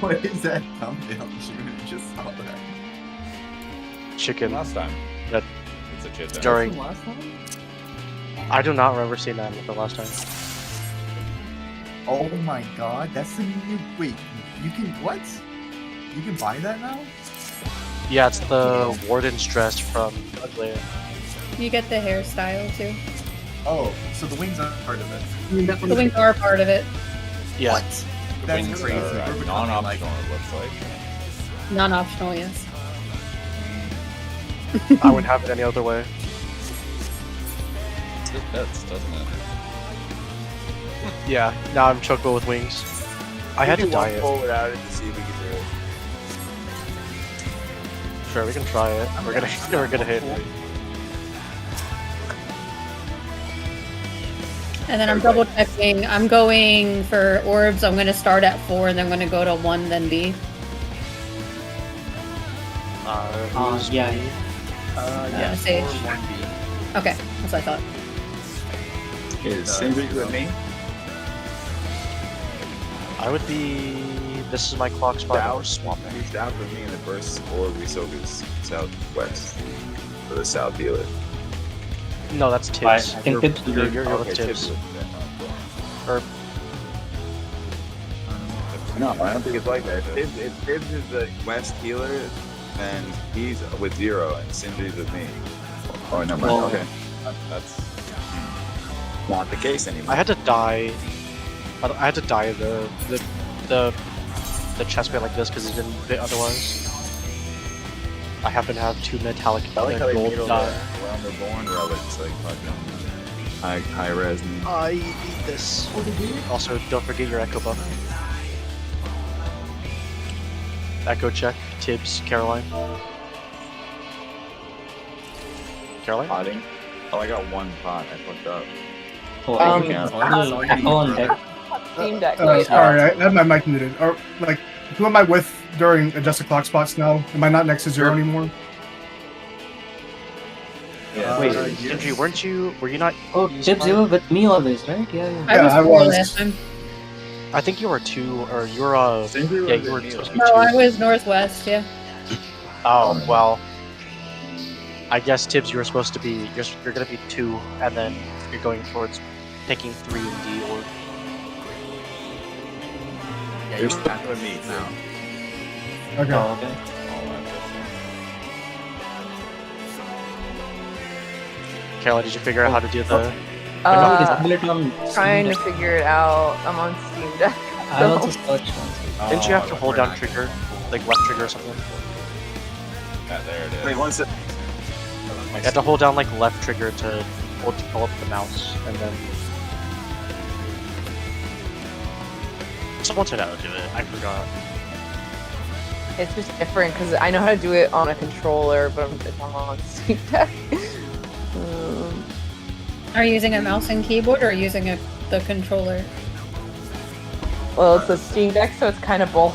What is that thumbnail? You just saw that. Chicken. Last time. That It's a chit chat. during. Last time? I do not remember seeing that the last time. Oh my god, that's the new. Wait, you can what? You can buy that now? Yeah, it's the Warden's dress from Ugly. You get the hairstyle too. Oh, so the wings are part of it. The wings are part of it. Yeah. What? The That's wings crazy. are We're becoming, non-optional, it looks like. Non-optional, yes. I wouldn't have it any other way. It fits, doesn't it? Yeah, now I'm choco with wings. I had to dye it. Without it to see if we can do it. Sure, we can try it. We're gonna hit. And then I'm double checking. I'm going for orbs. I'm going to start at 4 and then I'm going to go to 1, then B. Who's yeah. me? Yeah, Sage. 1B. Okay, that's what I thought. Is Sindri with me? I would be. This is my clock spot. South. Swapping. He's down for me in the first, or we so goes southwest. For the south dealer. No, that's Tibbs. I think Tibbs will do. You're with Tibbs. Or No, I don't think it's like that. If Tibbs is the west healer, then he's with 0, and Sindri's with me. Oh, no, Oh. okay. That's not the case anymore. I had to dye. I had to dye the chestplate like this because it didn't fit otherwise. I happen to have 2 metallic I like how they gold needle dye. around their born relics, like fucking high res. And I need this. Also, don't forget your echo buff. Echo check. Tibbs. Caroline. Caroline? potting. Oh, I got 1 pot. I fucked up. Oh, Um, Echo on deck. Steam Deck. Sorry, I had my mic muted. Or like, who am I with during adjusted clock spots now? Am I not next to 0 anymore? Yeah. Wait, Sindri, were you not? Oh, Tibbs, you were with me always, right? Yeah, yeah. I was I 4 was. last time. I think you were 2, or you were Sindri yeah, was you were with me, supposed to be No, 2. I was northwest, yeah. Oh well. I guess Tibbs, you were supposed to be. You're gonna be 2, and then you're going towards taking 3 in D or. Yeah, You're you're stuck with me now. Okay. Oh, okay. Caroline, did you figure out how to do the? Disable it on Trying to Steam Deck. figure it out. I'm on Steam Deck. I also searched once. Didn't you have to hold down trigger, like left trigger or something? Yeah, there it is. Wait, one sec. You had to hold down like left trigger to pull up the mouse, and then someone said how to do it. I forgot. It's just different because I know how to do it on a controller, but it's on Steam Deck. Are you using a mouse and keyboard or using the controller? Well, it's a Steam Deck, so it's kind of both.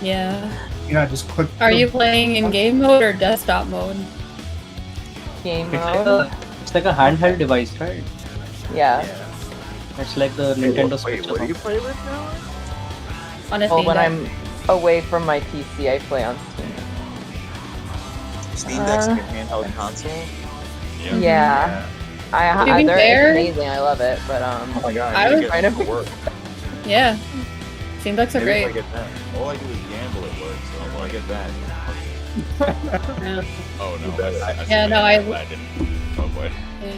Yeah. Yeah, just click. Are you playing in game mode or desktop mode? Game It's like, mode. it's like a handheld device, right? Yeah. It's like the Nintendo Switch. Wait, what do you play with now? On a Well, Steam when Deck. I'm away from my PC, I play on Steam Deck. Steam Deck's like a handheld console? Yeah. To be They're fair- amazing. I love it, but Oh my god, I I need was to trying get to to work. Yeah. Steam Decks are Maybe if I great. get that. All I do is gamble at work, so I get that. Yeah. Oh no. better. Yeah, no, I didn't. Oh boy. Yeah.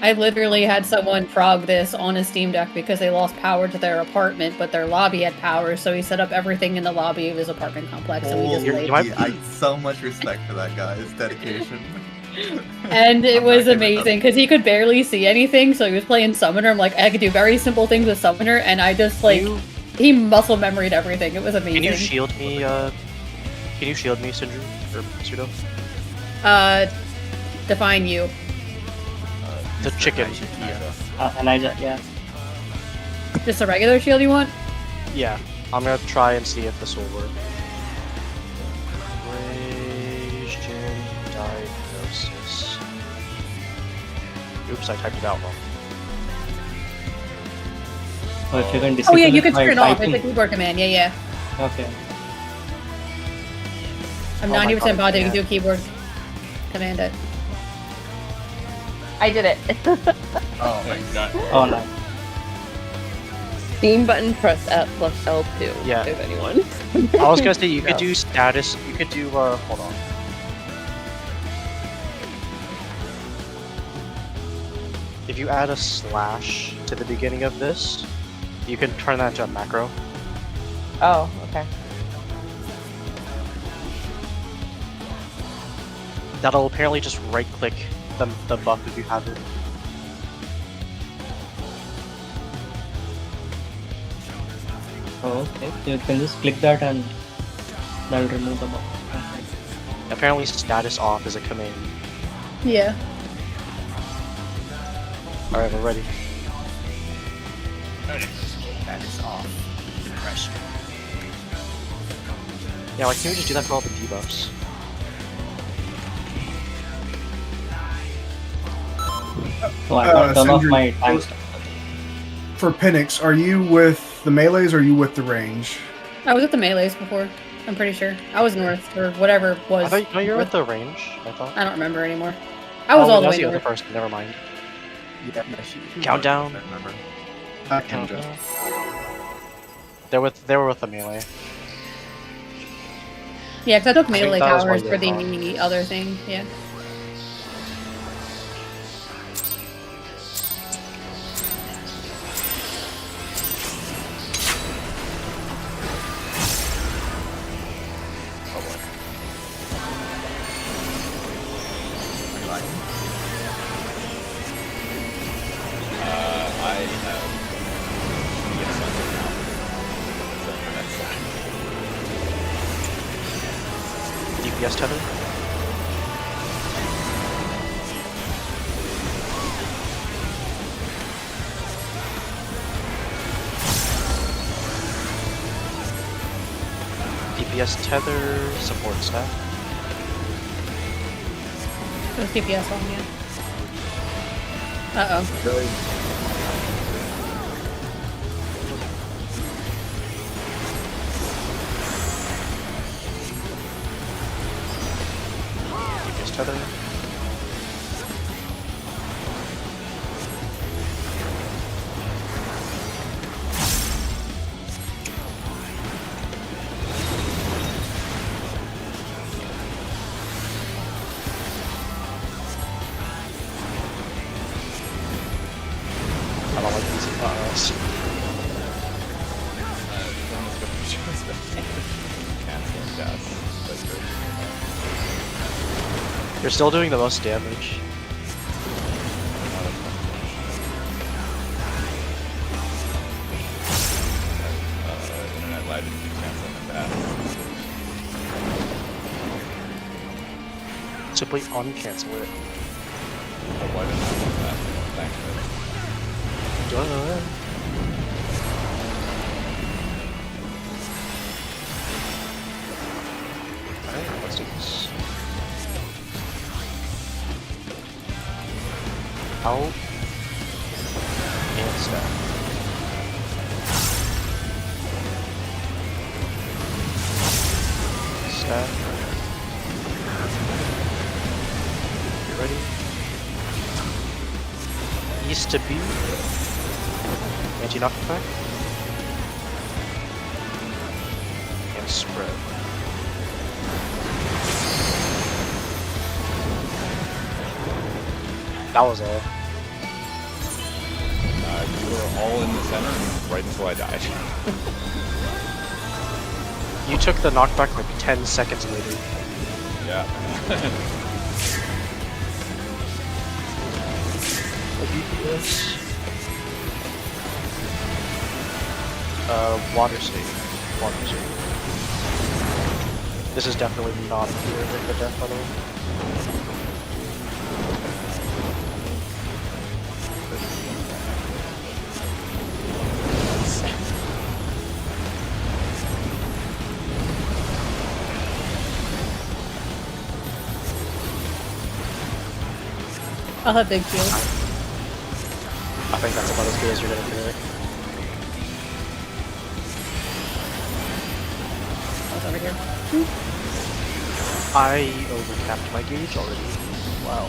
I literally had someone prog this on a Steam Deck because they lost power to their apartment, but their lobby had power, so he set up everything in the lobby of his apartment complex, and we just You're- played. you might- I so much respect for that guy's dedication. And it I'm was not giving amazing because he could barely see anything, so he was playing Summoner. I'm like, I could do very simple things with Summoner, and I just like he muscle memoried everything. It was amazing. Can you shield me? Can you shield me, Sindri or Pseudo? Define you. The chicken. And I just, yeah. Just a regular shield you want? Yeah. I'm gonna try and see if this will work. Ration diagnosis. Oops, I typed it out wrong. Or if you can Oh disable yeah, you it can by turn it off. It's typing. a keyboard command. Yeah, yeah. Okay. I'm Oh my 90% God, positive you yeah. can do keyboard command it. I did it. Oh my Not- Oh, nice. Steam button, press F plus L2. Yeah. If anyone. I was gonna say you could No. do status. You could do. Hold on. If you add a slash to the beginning of this, you can turn that into a macro. Oh, okay. That'll apparently just right-click the buff if you have it. Oh, okay. You can just click that and that'll remove the box. Apparently, status off is a command. Yeah. All right, we're ready. That is off. Depression. Yeah, like can we just do that for all the debuffs? So I got turn off Sindri, my timestamp. For Penix, are you with the melees or are you with the range? I was at the melees before. I'm pretty sure. I was north or whatever it was. I thought no, you're north. at the range. I thought. I don't remember anymore. I was Oh, all the that's way the other north. person. Never mind. Yeah, she Countdown. I remember. Countdown. They were with the melee. Yeah, because I took think melee that was why towers you for were wrong. the other thing. Yeah. I have. Yes, I do now. So DPS tether. DPS tether support staff. It was DPS on, yeah. Uh-oh. Really? DPS tether. I don't like these buttons. Canceling death. You're still doing the most damage. Internet lag didn't do canceling death. Simply uncancel it. Oh, why didn't I do that? Thank you. Alright, let's do this. Out and stack. Stack. You ready? East to B. Anti-knock attack. And spread. That was all. You were all in the center right until I died. You took the knockback like 10 seconds later. Yeah. DPS. Water state. Water state. This is definitely not clear with the death, by the way. I'll have big shield. I think that's about as good as you're gonna do it. over here. I overcapped my gauge already. Wow.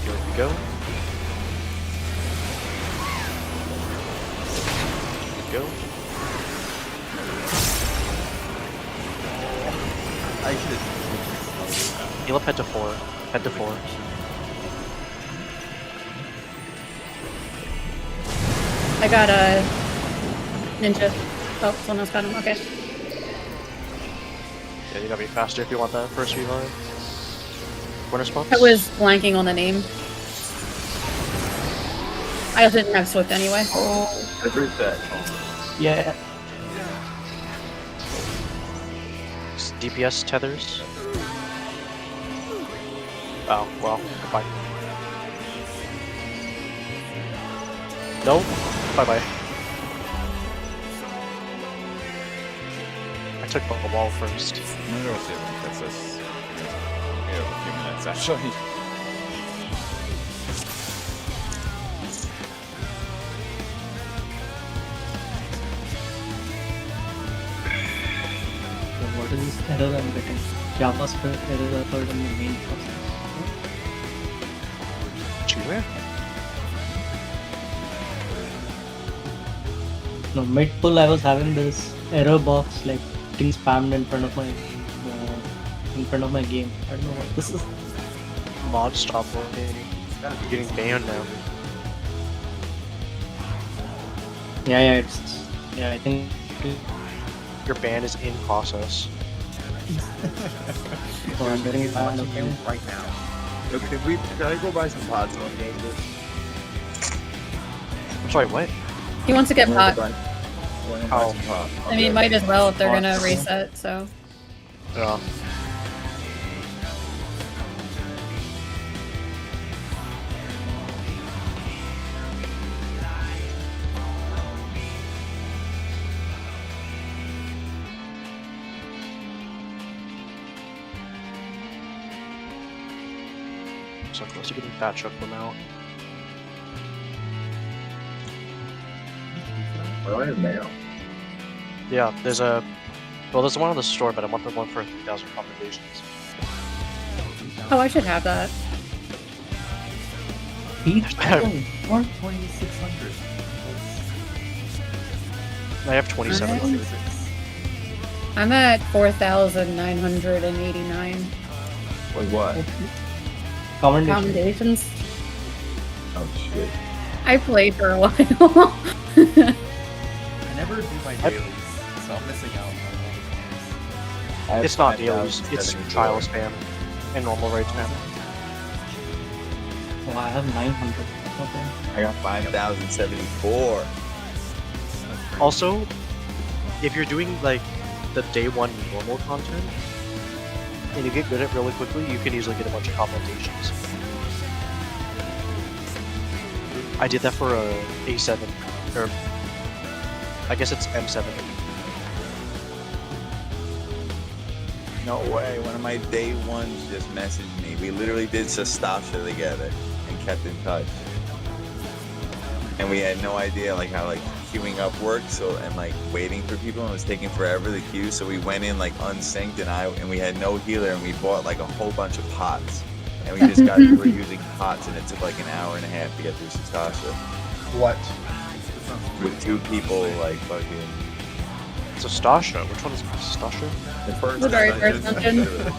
Here we go. Here we go. I should have. Heal up head to 4. Head to 4. I got a ninja. Oh, someone else got him. Okay. Yeah, you gotta be faster if you want that first revive. Corner spots? I was blanking on the name. I also didn't have Swift anyway. I heard that. Yeah. DPS tethers. Oh, well, goodbye. No? Bye-bye. I took the wall first. I'm gonna go see if it gets us. We have a few minutes actually. What is this error I'm getting? JavaScript error occurred in the main process. Where? No, mid pull I was having this error box like getting spammed in front of my game. I don't know what this is. Mod stop working. You're getting banned now. Yeah, I think Your ban is in process. I'm getting it banned. Watching you Okay. right now. Look, can I go buy some pods on game this? I'm sorry, what? He wants to get pot. How? I mean, might as well if they're gonna reset, so. Yeah. So close to getting that chuck one out. Oh, I have mail. Yeah, there's a... Well, there's one on the store, but I want the one for 3,000 commendations. Oh, I should have that. Or 2,600. I have 2,700. I'm at 4,989 Like what? Commendation. commendations. Oh shit. I played for a while. I never do my dailies, so I'm missing out on all the It's not dailies, it's trial spam. And normal raid spam. Oh, I have 900. Okay. I got 5,074. Also, if you're doing like the day 1 normal content, and you get good at it really quickly, you can easily get a bunch of commendations. I did that for a A7, or I guess it's M7. No way. One of my day ones just messaged me. We literally did Sastasha together and kept in touch. And we had no idea like how like queuing up worked, so and like waiting for people, and it was taking forever to queue. So we went in like unsynced, and we had no healer, and we bought like a whole bunch of pots, and we just we were using pots, and it took like an hour and a half to get through Sastasha What? with 2 people like fucking. So Stasha, which one is Stasha? The first The very Sastasha first is dungeon. better.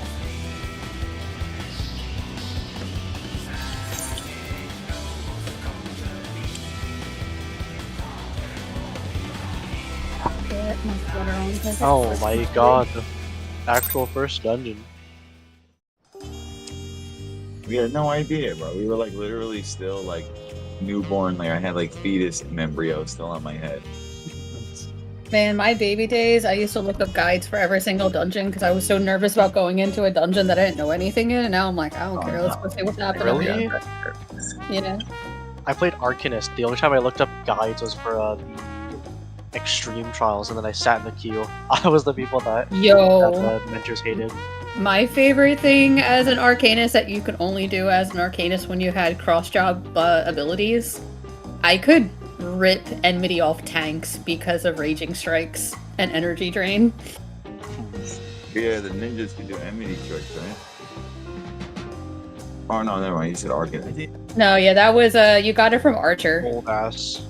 Get my sweater on, 'cause it's Oh so my cold. god, the actual first dungeon. We had no idea, bro. We were like literally still like newborn. Like I had like fetus and embryo still on my head. Man, my baby days, I used to look up guides for every single dungeon because I was so nervous about going into a dungeon that I didn't know anything in, and now I'm like, I don't Oh, care, let's no. go see what's happening. Really? Yeah. I played Arcanist. The only time I looked up guides was for the extreme trials, and then I sat in the queue. I was the people that Yo. the mentors hated. My favorite thing as an Arcanist that you could only do as an Arcanist when you had cross-job abilities, I could rip enmity off tanks because of Raging Strikes and Energy Drain. Yeah, the ninjas can do enmity strikes, right? Oh no, never mind. You said Arcanist. No, yeah, that was you got it from Archer. Old ass.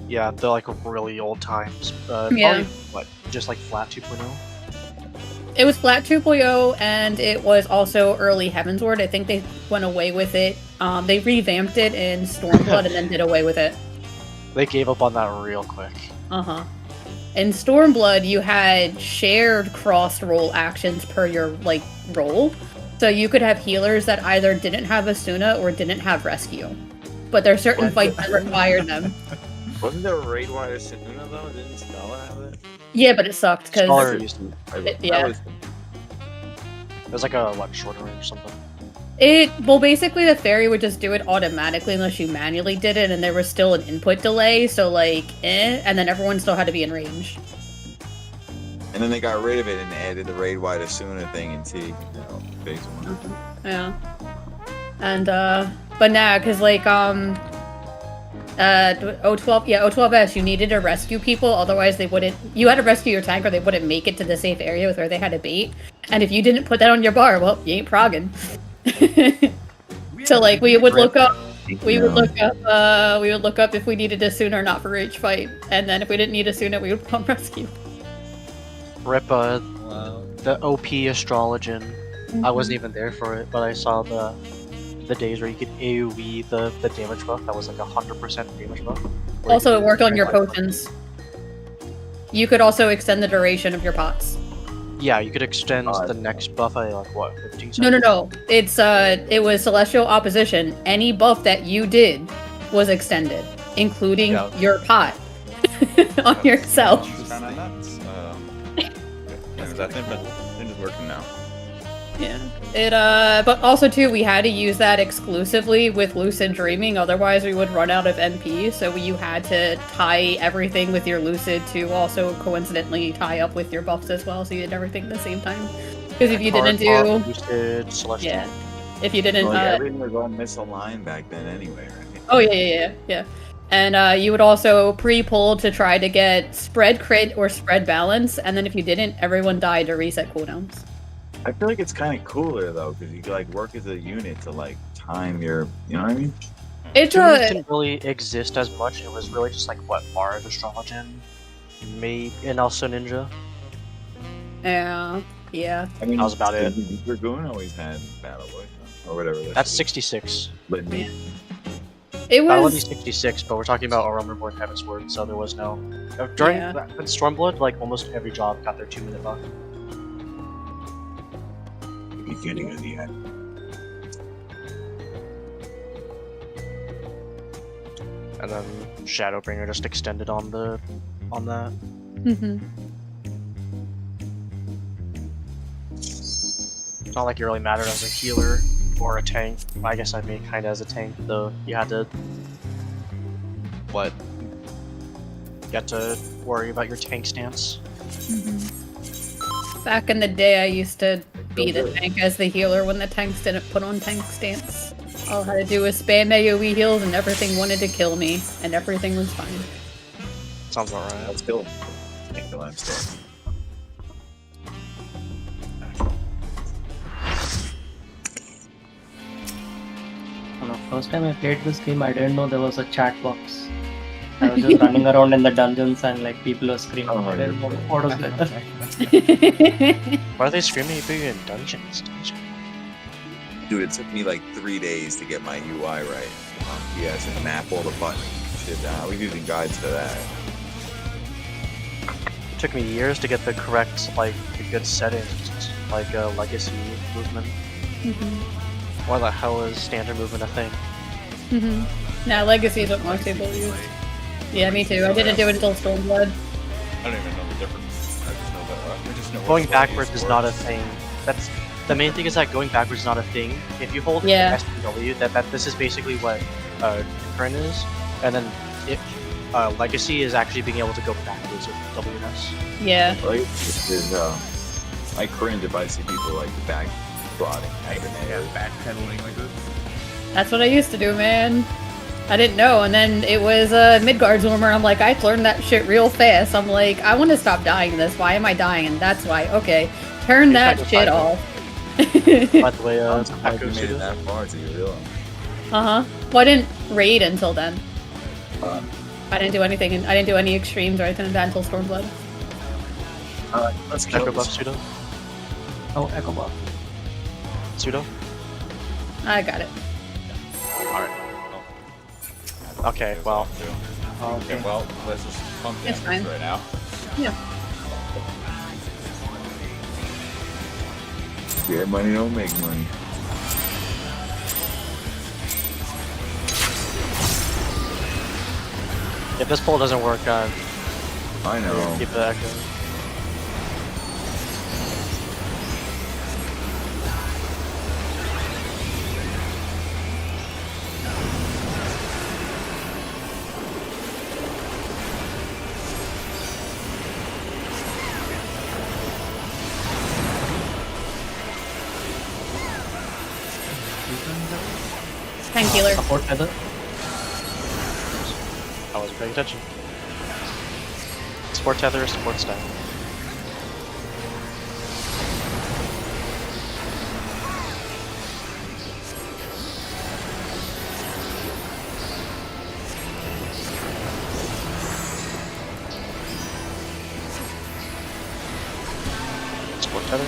Yeah, they're like really old times. Yeah. Probably, what, just like flat 2.0? It was flat 2.0, and it was also early Heavensward. I think they went away with it. They revamped it in Stormblood and then did away with it. They gave up on that real quick. Uh-huh. In Stormblood, you had shared crossed roll actions per your, like, roll. So you could have healers that either didn't have Asuna or didn't have Rescue. But there are certain fights that require them. Wasn't there a raid wire Sinuna though? Didn't Scholar have it? Yeah, but it sucked, Scholar because... used to. Yeah. It was like a, what, shorter range or something? Well, basically the fairy would just do it automatically unless you manually did it, and there was still an input delay, so like, and then everyone still had to be in range. And then they got rid of it and added the raid wide Asuna thing in T. Phase 1. Yeah. And, but nah, because like, O12S, you needed to rescue people, otherwise they wouldn't, you had to rescue your tank or they wouldn't make it to the safe area with where they had a bait. And if you didn't put that on your bar, well, you ain't progging. So like, we would look up if we needed a Suna or not for each fight. And then if we didn't need a Suna, we would pump rescue. Rip, the OP Astrologian. I wasn't even there for it, but I saw the days where you could AoE the damage buff. That was like 100% damage buff. Also, it worked on your potions. You could also extend the duration of your pots. Yeah, you could extend the next buff by like what, 15 seconds? No. It was Celestial Opposition. Any buff that you did was extended, including your pot on yourself. That thing is working now. Yeah. But also too, we had to use that exclusively with Lucid Dreaming, otherwise we would run out of MP, so you had to tie everything with your Lucid to also coincidentally tie up with your buffs as well, so you did everything at the same time. Because if you didn't do... Lucid, Celestial. Yeah. If you didn't... everything was all misaligned back then anyway, right? Oh, yeah. And you would also pre-pull to try to get spread crit or spread balance, and then if you didn't, everyone died to reset cooldowns. I feel like it's kind of cooler though, because you can like work as a unit to like time your, you know what I mean? It didn't really exist as much. It was really just like what, Bard, Astrologian, maybe, and also Ninja. Yeah. I mean, that was about it. Dragoon always had Battle Boy, or whatever. That's 66. But it Battle was 66, but we're talking about a Realm Reborn Heavensward, so there was no. During Stormblood, like almost every job got their 2-minute buff. Beginning of the end. And then Shadowbringer just extended on that. Mm-hmm. It's not like it really mattered as a healer or a tank. I guess I mean kinda as a tank, though you had to worry about your tank stance. Mm-hmm. Back in the day, I used to be the tank as the healer when the tanks didn't put on tank stance. All I had to do was spam AoE heals and everything wanted to kill me, and everything was fine. Sounds alright. Let's kill him. Take the last step. First time I played this game, I didn't know there was a chat box. I was just running around in the dungeons and like people were screaming. I didn't know what was that. Why are they screaming at you in dungeons? Dude, it took me like 3 days to get my UI right. PS and map all the buttons and shit down. I was using guides for that. It took me years to get the correct, like, the good settings, like legacy movement. Mm-hmm. Why the hell is standard movement a thing? Mm-hmm. Nah, legacy is what most people use. Yeah, me too. I didn't do it until Stormblood. I don't even know the difference. I just know that we just know Going backwards is not a thing. That's the main thing is that going backwards is not a thing. If you hold SPW, that this is basically what current is, and then legacy is actually being able to go backwards with WNS. Yeah. This is I cringe if I see people like back prodding. Yeah, backpedaling like this. That's what I used to do, man. I didn't know, and then it was Midgard's warmer. I'm like, I learned that shit real fast. I'm like, I want to stop dying this. Why am I dying? And that's why. Okay, turn that shit off. By the way, I'm surprised you Echo's made it here. that far to your real. Well, I didn't raid until then. Uh, I didn't do anything, and I didn't do any extremes or anything like that until Stormblood. let's kill Echo this. buff pseudo. Oh, Echo buff. Pseudo. I got it. Alright. Okay, well, Okay, well, let's just pump It's damage fine. right now. Yeah. Get money, don't make money. if this pull doesn't work, I know. keep the Echo. Tank healer. Support feather. I wasn't paying attention. Support tether, support staff. Support tether.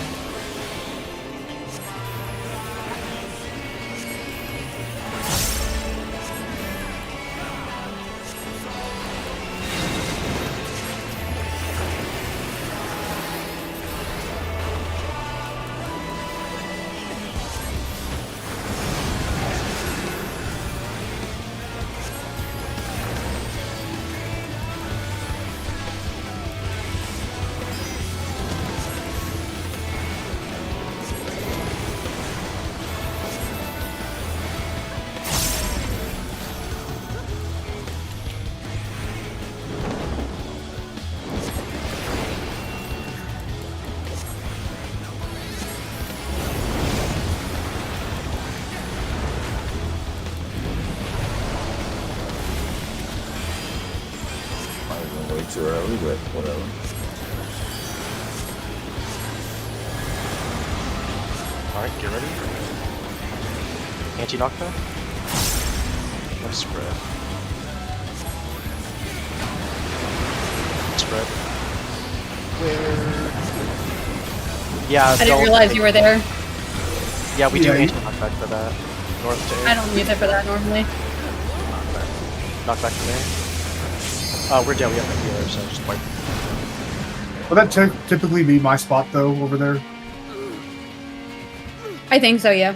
Way too early, but whatever. Alright, get ready. Anti-knockback. Let's spread. Spread. Where? Yeah, I didn't don't- realize you were there. Yeah, we do Yeah, you- anti-knockback for that. North to I don't use it for that normally. knockback from there. We're dead, we have no healer, so just wipe. Would that typically be my spot though over there? I think so, yeah.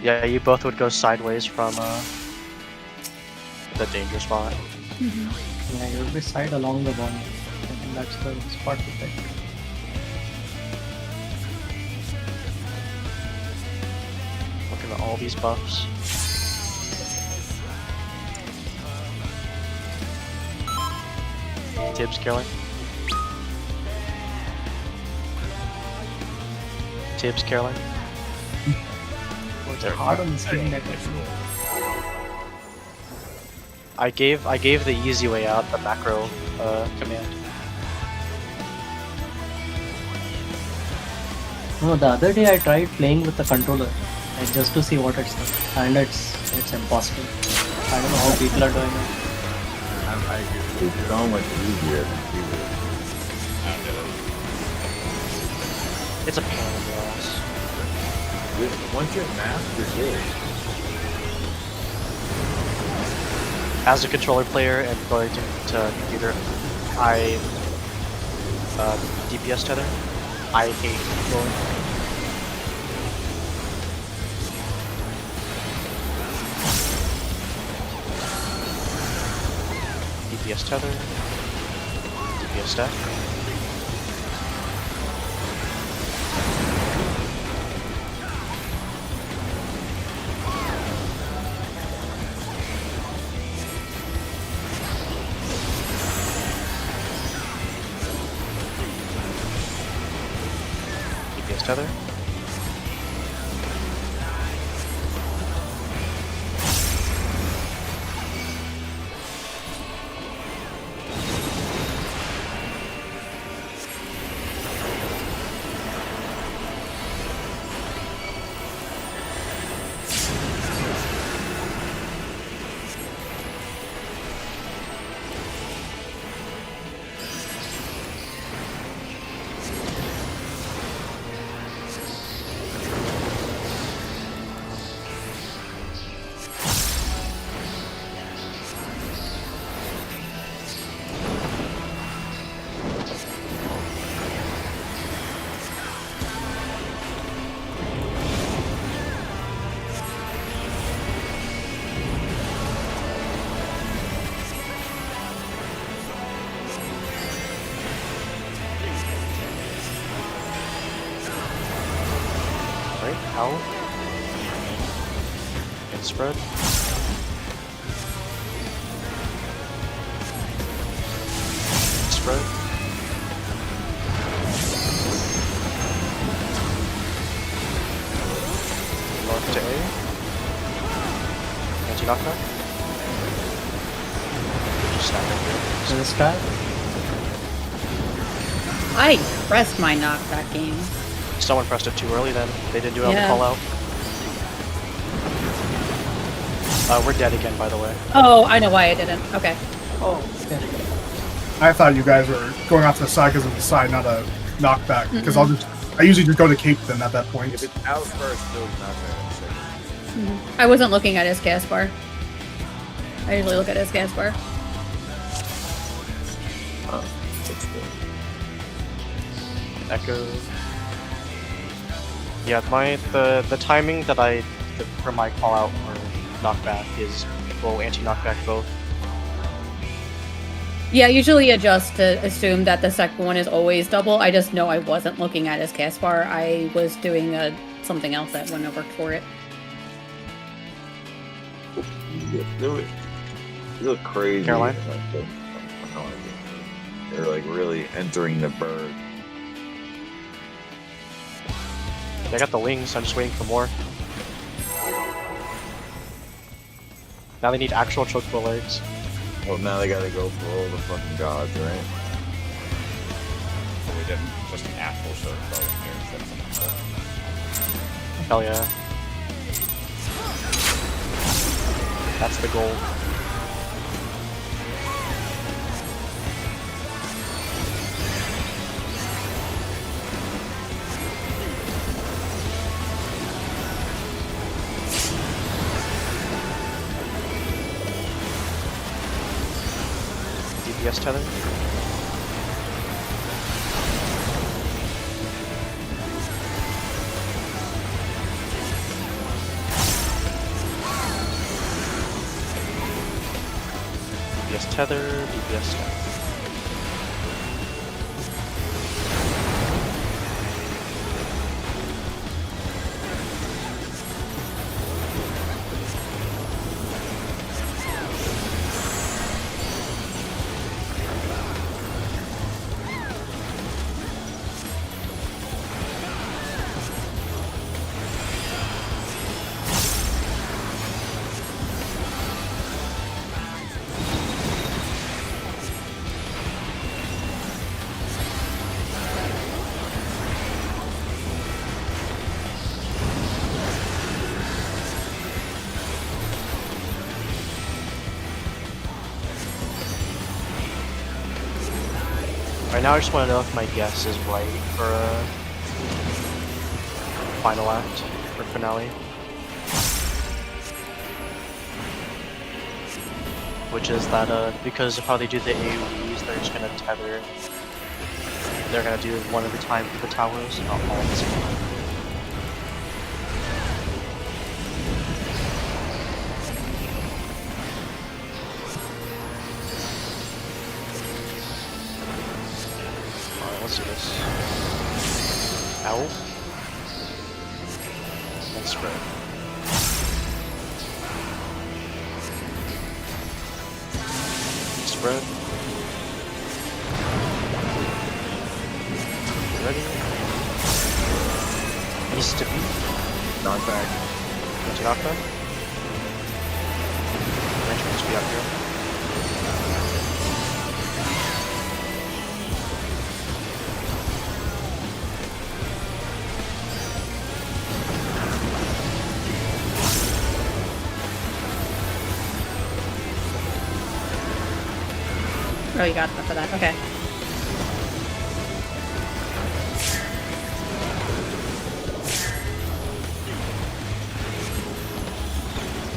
Yeah, you both would go sideways from the danger spot. Yeah, you'll be side along the bond. I think that's the spot to pick. Looking at all these buffs. Tibbs killing. Tibbs killing. It's hard on the screen deck. I gave the easy way out, the macro command. No, the other day I tried playing with the controller, like just to see what it's like, and it's impossible. I don't know how people are doing it. I agree. It's so much easier than keyboard. I don't get it. It's a pain in the ass. Once you're mastered it, As a controller player and going to computer, I DPS tether. I hate controlling. DPS tether. DPS stack. tether. Owl. And spread. Spread. North to A. Anti-knockback. Just snap right here. Is this bad? I pressed my knockback game. Someone pressed it too early then. They didn't do it on the Yeah. call out. We're dead again, by the way. Oh, I know why I didn't. Okay. Oh, okay. I thought you guys were going off to the side because of the side, not a knockback. Because I usually just go to cape them at that point. If it's out first, still not very I wasn't looking at his gas bar. I usually look at his gas bar. Echo. Yeah, the timing that for my call out or knockback is anti-knockback both. Yeah, I usually adjust to assume that the second one is always double. I just know I wasn't looking at his cast bar. I was doing something else that wouldn't have worked for it. Do it. You look crazy. Caroline? They're like really entering the bird. I got the wings, I'm just waiting for more. Now they need actual chocobo legs. Well, now they gotta go for all the fucking gods, right? But we didn't just an actual show bow here instead of something. Hell yeah. That's the goal. DPS tether. DPS tether, DPS tether. Right now I just want to know if my guess is right for a final act, or finale. Which is that, because of how they do the AoEs, they're just gonna tether. They're gonna do one at a time for the towers, not all at the same time. Alright, let's do this. Owl. And spread. Spread. Ready? East to B. Knockback. Into knockback. Entrance be up here. Oh, you got enough of that. Okay.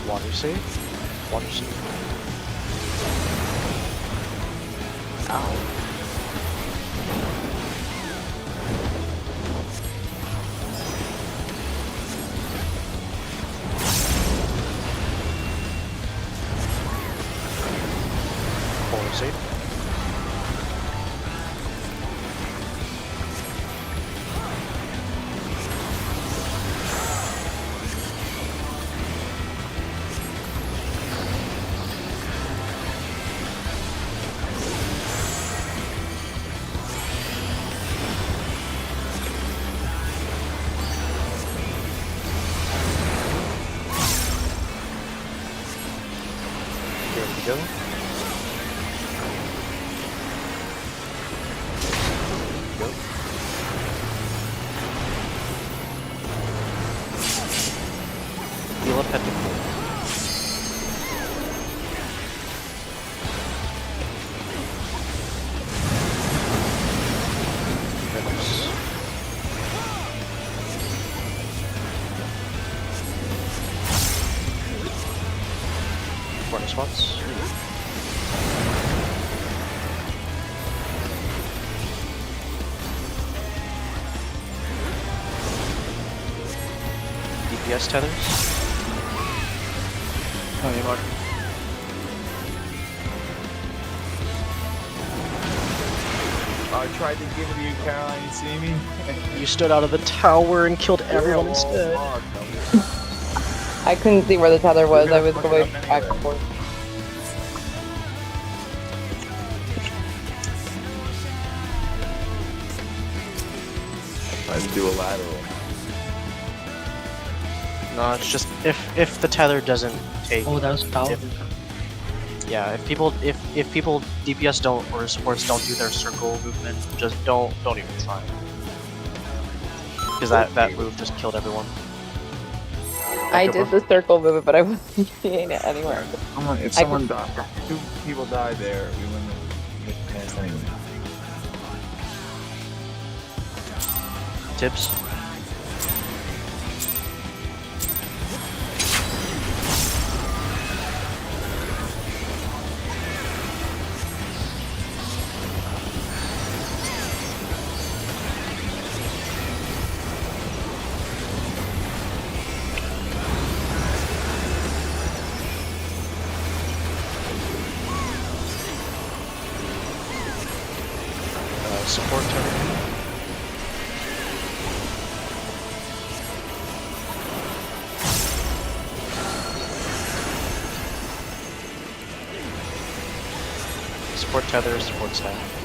Water save. Water save. Water save. There we go. Go. Heal up at the pool. Nice. Corner spots. DPS tethers. Oh, you mark. I tried to give it to you, Caroline. You see me? You stood out of the tower and killed everyone instead. I couldn't see where the tether was. I was going back and forth. I had to do a lateral. No, it's just if the tether doesn't take. Oh, that was tower. Yeah, if people DPS don't or supports don't do their circle movement, just don't even try. Because that move just killed everyone. I did the circle movement, but I wasn't seeing it anywhere. If someone died, two people died there, we wouldn't have passed anyway. Tips. Support tether. Support tether, support staff.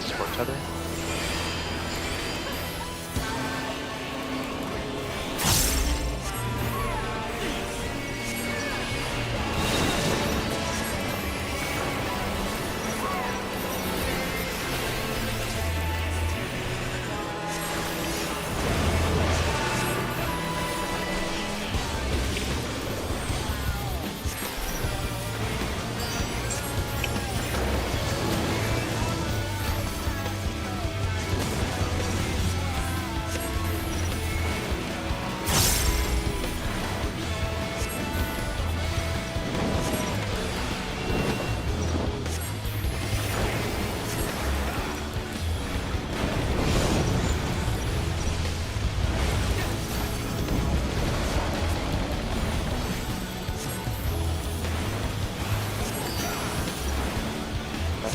Support tether.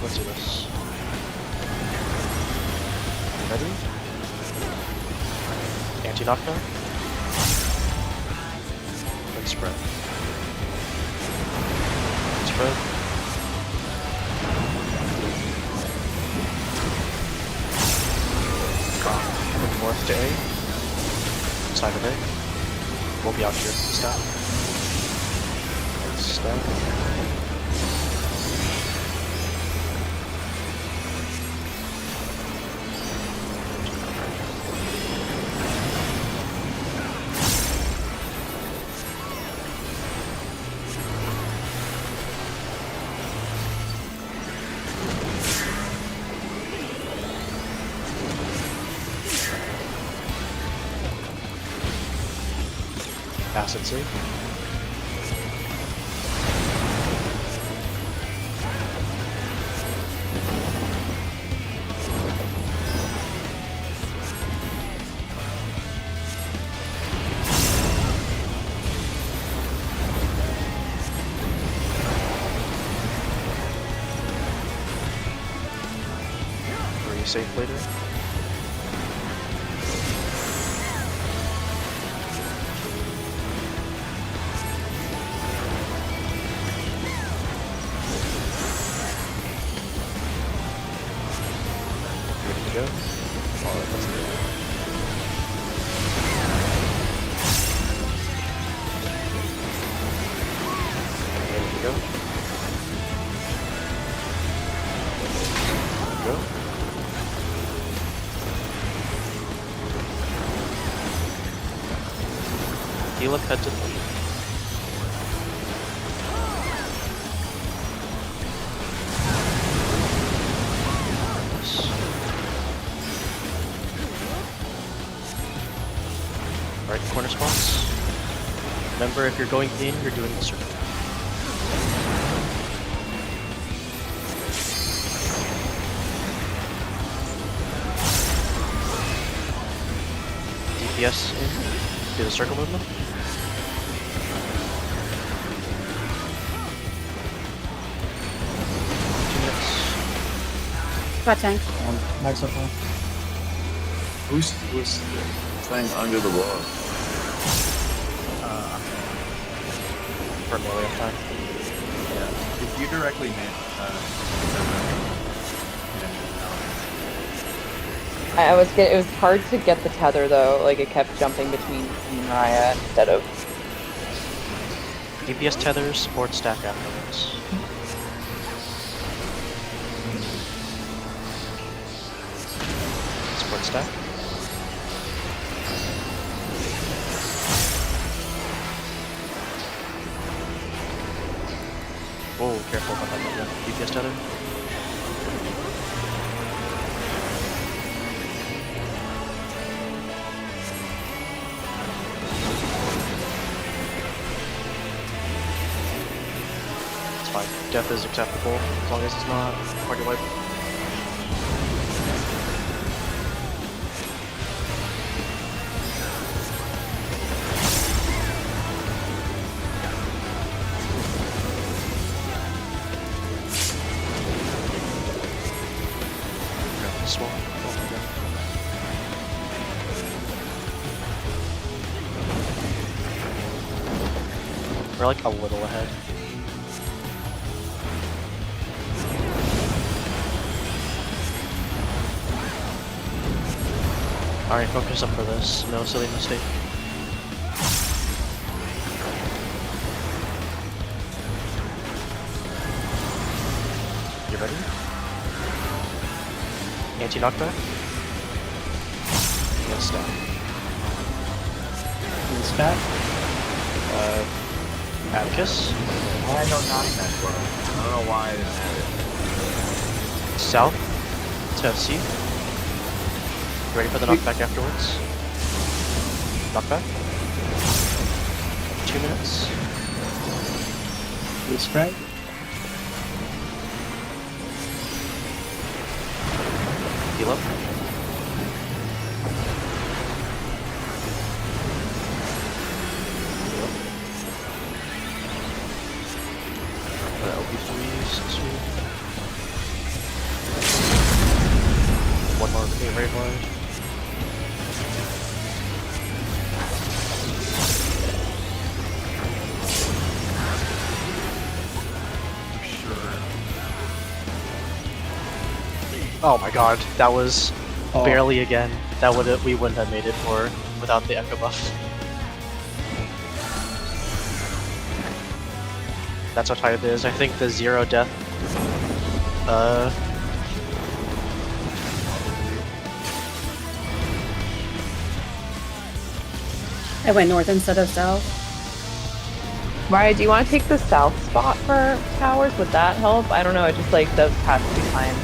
Let's do this. Ready? Anti-knockdown. Then spread. Spread. Look north to A. Side of A. We'll be out here. Stop. Stop. Acid save. Safe later. Ready to go? Alright, let's go. Ready to go? Go. Heal up, head to the lead. Right corner spots. Remember, if you're going in, you're doing the circle. DPS in. Do the circle movement. Got tank. That's okay. Who's playing under the wall? For melee attack. Yeah. If you directly hit, It was hard to get the tether though. Like it kept jumping between me and Raya instead of. DPS tethers, support stack afterwards. Support stack. Whoa, careful about that. DPS tether. It's fine. Death is acceptable as long as it's not party wipe. Swamp. Oh my god. We're like a little ahead. Alright, focus up for this. No silly mistake. You ready? Anti-knockback? Yes, stack. Stack. Abacus. I don't knock that bro. I don't know why I didn't have it. South to C. Ready for the knockback afterwards? Knockback. 2 minutes. Will spread. Heal up. Heal up. LP3s. One more, okay, right wide. Oh my god, that was Oh. barely again. We wouldn't have made it for without the echo buff. That's how tight it is. I think the 0 death. I went north instead of south. Maya, do you want to take the south spot for towers? Would that help? I don't know. It just like does pass 2 times.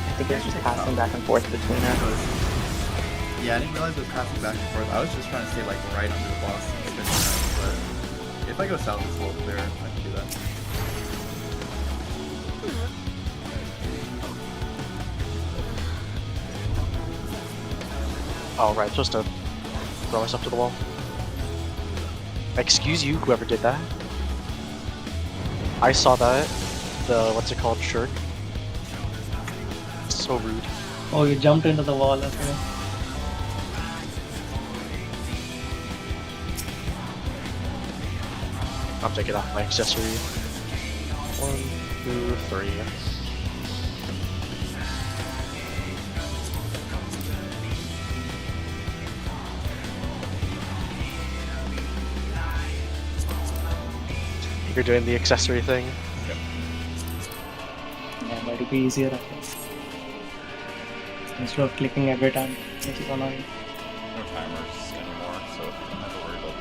I think it's just passing back and forth between us. Yeah, I didn't realize it was passing back and forth. I was just trying to stay like right under the boss and spin around, but if I go south, it's a little clearer. I can do that. Oh right, supposed to throw myself to the wall. Excuse you, whoever did that. I saw that. The what's it called? Shirk. So rude. Oh, you jumped into the wall. Okay. I'm taking off my accessory. 1, 2, 3. You're doing the accessory thing. Yeah, that'll be easier. I think. Instead of clicking every time, which is annoying. No timers anymore, so you don't have to worry about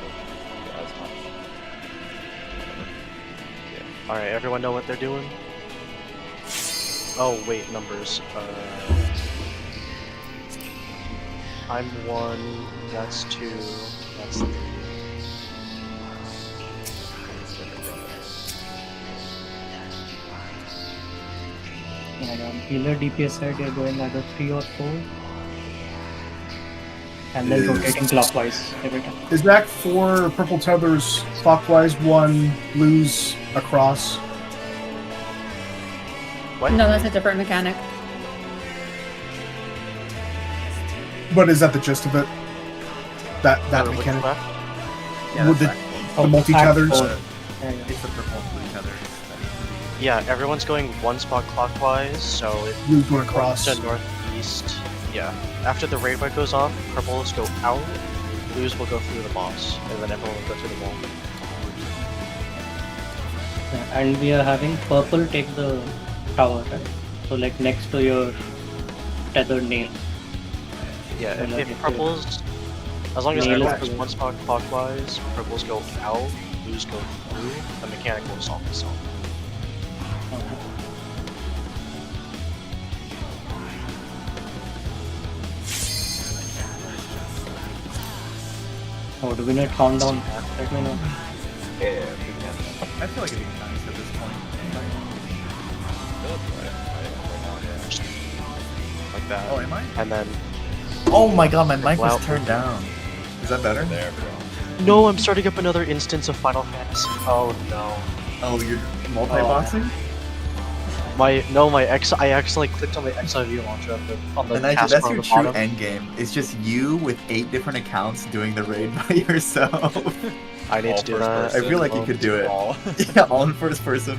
as much. Alright, everyone know what they're doing? Oh, wait, numbers. I'm 1, that's 2, that's 3. And on healer DPS side, you're going either 3 or 4. And then rotating clockwise every time. Is that 4 purple tethers clockwise, 1 blues across? What? No, that's a different mechanic. But is that the gist of it? That Which mechanic? left? Yeah, With that's the- back. The multi-tethers? Yeah, yeah. It's the purple and blue tether. Yeah, everyone's going 1 spot clockwise, so it Blues going across. to northeast. Yeah. After the raid light goes off, purples go out, blues will go through the boss, and then everyone will go through the wall. Yeah, and we are having purple take the tower, right? So like next to your tethered nail. Yeah, So, like, if if purples, as long as nail everyone is goes 1 spot clockwise, purples go out, blues go through, the mechanic will solve itself. Oh, do we need countdown? Let me know. Yeah, we can. I feel like it'd be nice at this point. Like that. Oh, am I? And then, Oh my god, my mic Wow. was turned down. Is that better? There we go. no, I'm starting up another instance of Final Fantasy. Oh no. Oh, you're multi-boxing? I accidentally clicked on the XIV launcher on the And that's taskbar on your the true bottom. end game. It's just you with 8 different accounts doing the raid by yourself. I need All to do first that. I feel like you all- could do it. All. Yeah, all in first person.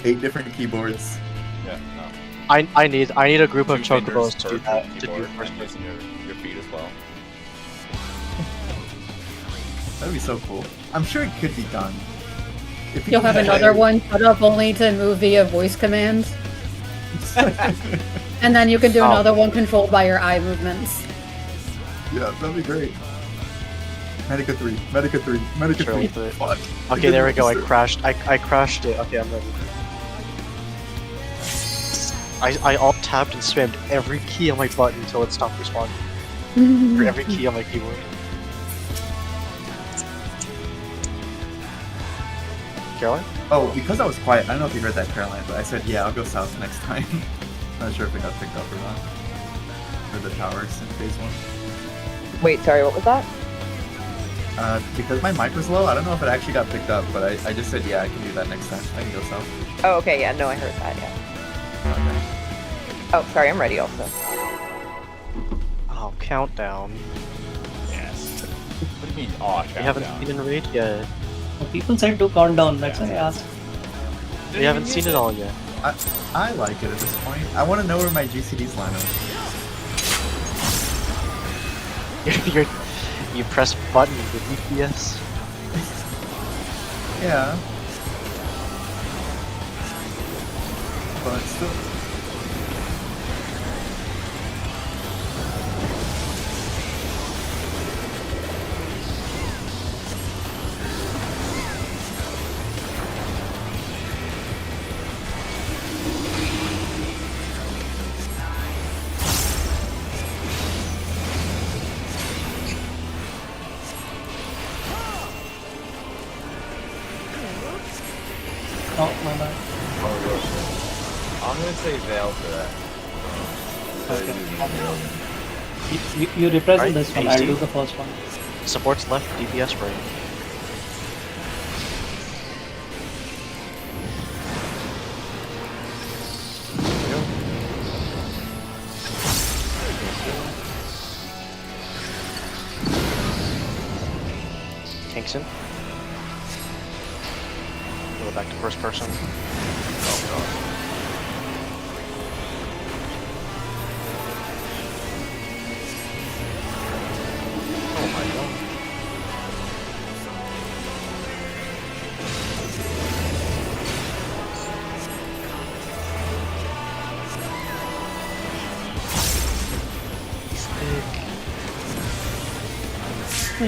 8 different keyboards. Yeah, no. I need a group of 2 fingers chocobos to per do that. To do keyboard, first and person. using your feet as well. That'd be so cool. I'm sure it could be done. If You'll people have had- another one put up only to move via voice commands. And then you can do Oh. another one controlled by your eye movements. Yeah, that'd be great. Medica 3, Medica 3, Medica Surely 3. the- Fuck. Okay, there we go. I Sir. crashed. I crashed it. Okay, I'm ready. I alt tapped and spammed every key on my button until it stopped responding. For every key on my keyboard. Caroline? Oh, because I was quiet, I don't know if you heard that, Caroline, but I said, yeah, I'll go south next time. Not sure if it got picked up or not. For the towers in phase 1. Wait, sorry, what was that? Because my mic was low, I don't know if it actually got picked up, but I just said, yeah, I can do that next time. I can go south. Oh, okay, yeah, no, I heard that, yeah. Okay. Oh, sorry, I'm ready also. Oh, countdown. Yes. What do you mean, aw, We haven't countdown? seen it in raid yet. Oh, people said to count down, that's why I asked. We haven't seen it all yet. I like it at this point. I want to know where my GCDs line up. You press button with DPS. Yeah. But still. Oh, my bad. I'm gonna say Veil for that. You represent Right, this one, hasty. I'll do the first one. Supports left, DPS right. Kingston. Go back to first person. Oh my god. He's big.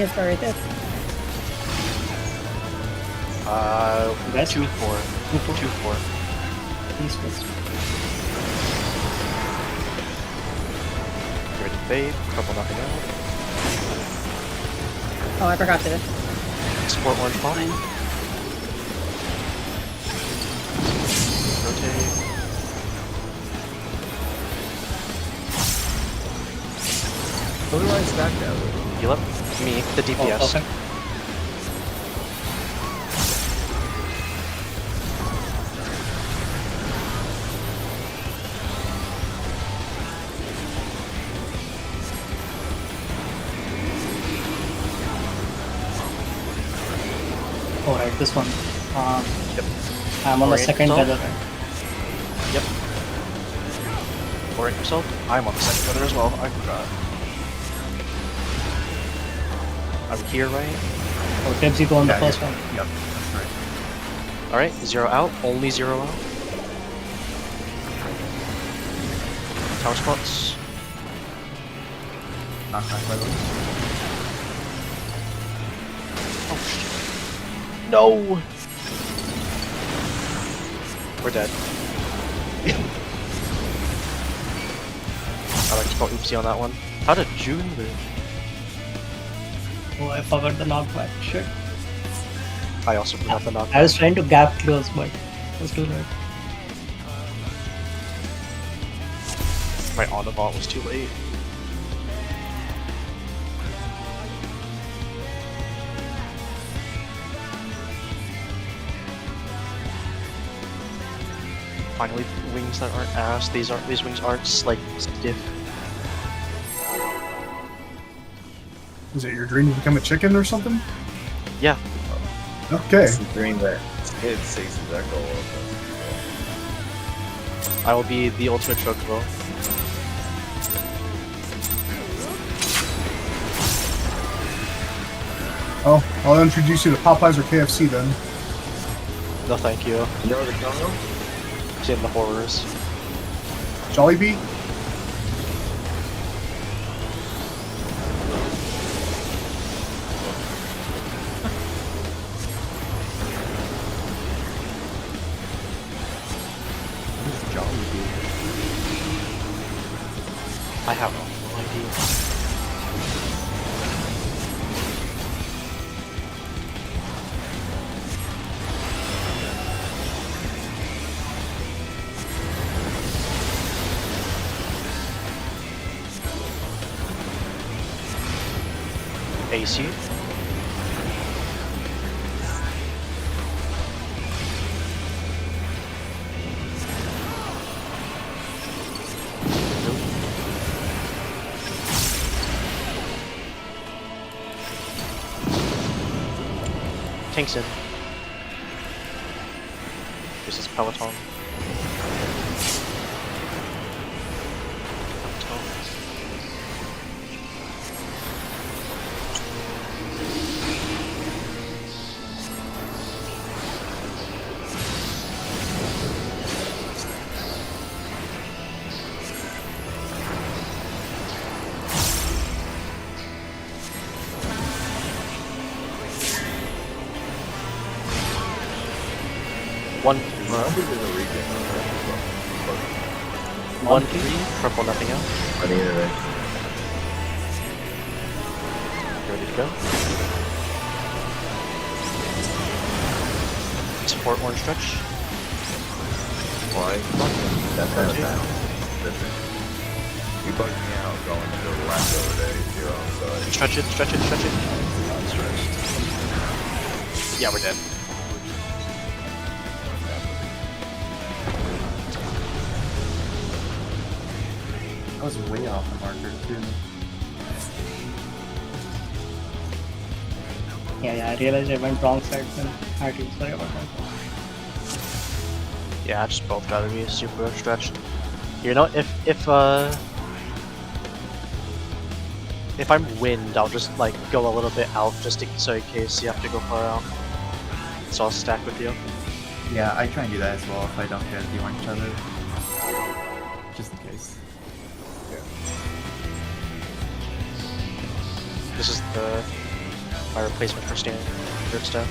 Yes, right there. West? 2-4. 2-4. East west. Ready to fade. Couple nothing out. Oh, I forgot to. Support orange ball. Rotate. Who do I stack that with? Heal up. Me, the DPS. Oh, perfect. Alright, this one. Yep. I'm on the Orient second yourself. tether. Yep. Orient yourself. I'm on the second feather as well. I forgot. I'm here, right? Oh, Tibbs, you go on the Yeah, first yeah. one. Yep, that's right. Alright, 0 out. Only 0 out. Tower spots. Knock back by the way. Oh shit. No! We're dead. I like to go oopsie on that one. How did June live? Oh, I forgot the knockback. Shit. I also forgot the knockback. I was trying to gap close, but it was too late. My on the vault was too late. Finally, wings that aren't ass. These wings aren't like stiff. Is it your dream to become a chicken or something? Yeah. Okay. It's the dream that hit 6 that goal. I will be the ultimate chocobo. Oh, I'll introduce you to Popeyes or KFC then. No, thank you. You know the Congo? It's in the horrors. Jollibee? Who's Jollibee? I have no idea. AC. Kingston. This is Peloton. One, Well, I think there's a regen on that. 1-3, purple, nothing else. On the internet. Ready to go. Support orange stretch. Why? That's kind of bad. You bugged me out going to the left over there, too. I'm sorry. Stretch it, stretch it, stretch it. Not stretched. Yeah, we're dead. I was way off the marker too. Yeah, I realized I went wrong side then. I do sorry about that. Yeah, just both gotta be super stretched. You know, if I'm wind, I'll just like go a little bit out just so in case you have to go far out. So I'll stack with you. Yeah, I try and do that as well if I don't get the orange other. Just in case. This is my replacement for standard stuff.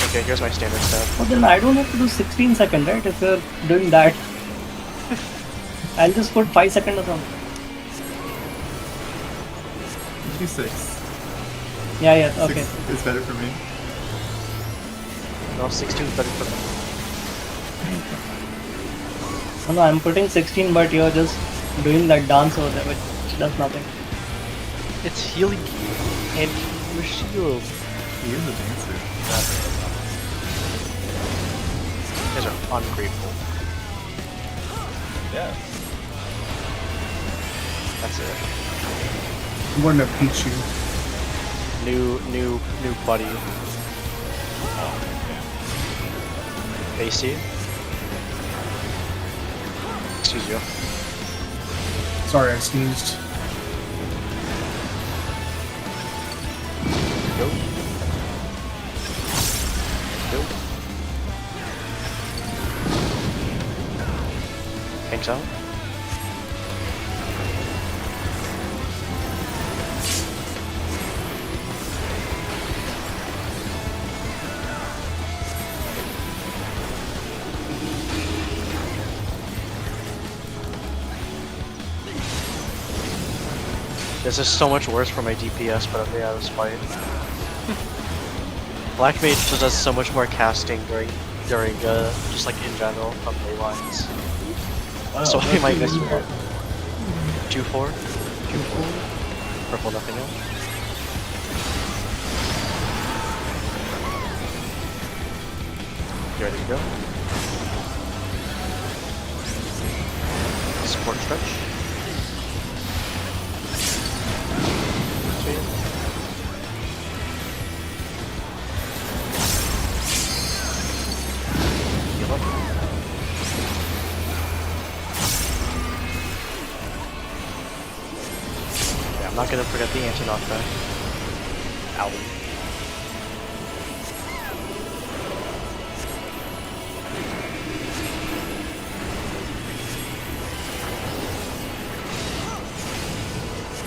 Okay, here's my standard stuff. But then I don't have to do 16 seconds, right? If you're doing that. I'll just put 5 seconds or something. Do 6. Yeah, okay. 6 is better for me. No, 16 is better for me. No, I'm putting 16, but you're just doing that dance over there, which does nothing. It's healing you and your shield. He is a dancer. You guys are ungrateful. Yeah. That's it. I'm going to beat you. New buddy. AC. Excuse you. Sorry, I sneezed. Go. Go. Thanks out. This is so much worse for my DPS, but yeah, this fight. Black Mage just does so much more casting during just like in general from ley lines. Wow, So I might miss that's one. 2-4. 2-4. Purple, nothing else. You ready to go? Support stretch. Sweet. Heal up. Yeah, I'm not gonna forget the anti-knockback. Ow.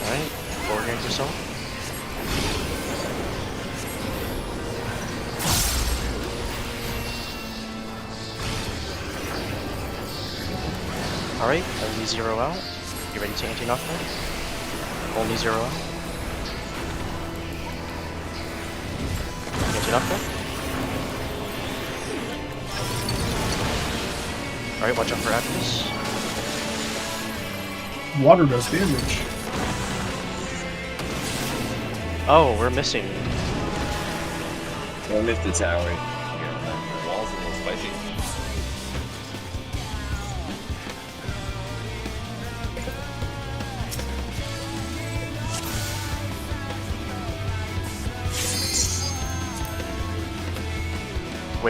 Alright, organize yourself. Alright, only 0 out. You ready to anti-knockback? Only 0 out. Anti-knockback? Alright, watch out for Atlas. Water does damage. Oh, we're missing. I missed the tower. Yeah, the walls are a little spicy.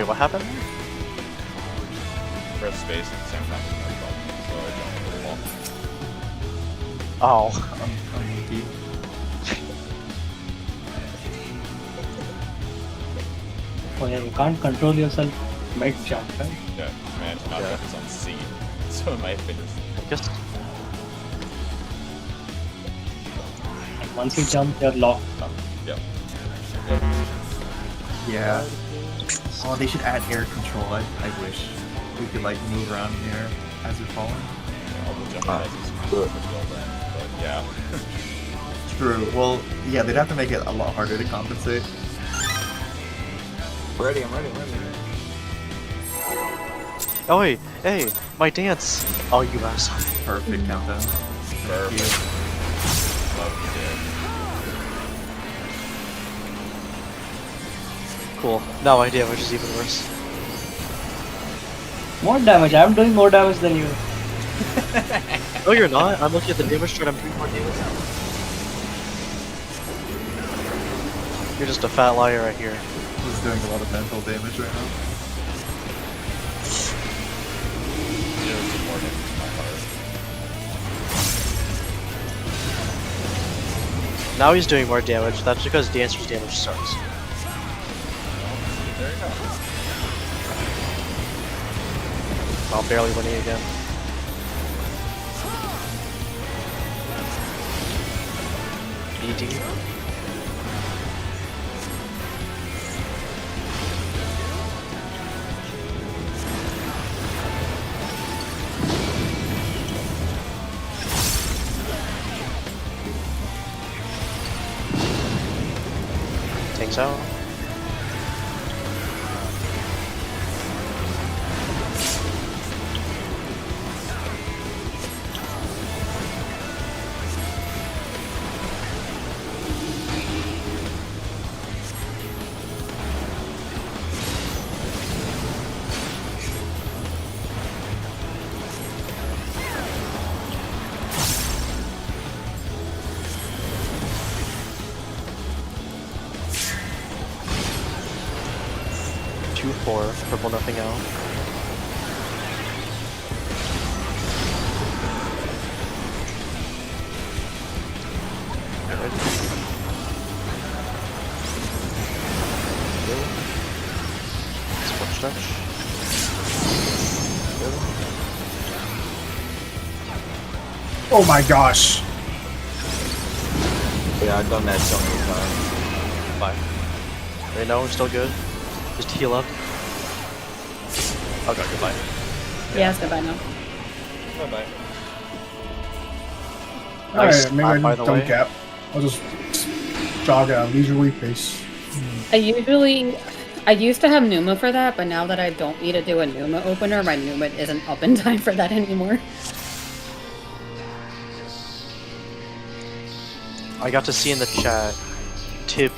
Wait, what happened? Press space at the same time. So I don't hit the wall. Oh. I'm geeky. Oh yeah, you can't control yourself mid-jump, right? Yeah, man, my jump is on C. So it might have been just Just And once you jump, you're locked. Yeah. Oh, they should add air control. I wish we could like move around in the air as we're falling. all the jump guys is cool then. But yeah. True. Well, yeah, they'd have to make it a lot harder to compensate. I'm ready. oh wait, hey, my dance. Oh, you asshole. Perfect countdown. Thank Perfect. you. Love you, dude. Cool. Now my damage is even worse. More damage. I'm doing more damage than you. No, you're not. I'm looking at the damage chart. I'm doing more damage. You're just a fat liar right here. He's doing a lot of mental damage right now. Zero to more damage in my heart. Now he's doing more damage. That's because Dancer's damage sucks. There you go. I'm barely winning again. BD. Takes out. Purple nothing out. Split stretch. Oh my gosh. Yeah, I've done that so many times. Bye. Right now we're still good. Just heal up. Okay, goodbye. Yeah, it's goodbye now. Bye-bye. Nice Alright, maybe spot, I by the don't way. cap. I'll just jog at a leisurely pace. I used to have Numa for that, but now that I don't need to do a Numa opener, my Numa isn't up in time for that anymore. I got to see in the chat, Tib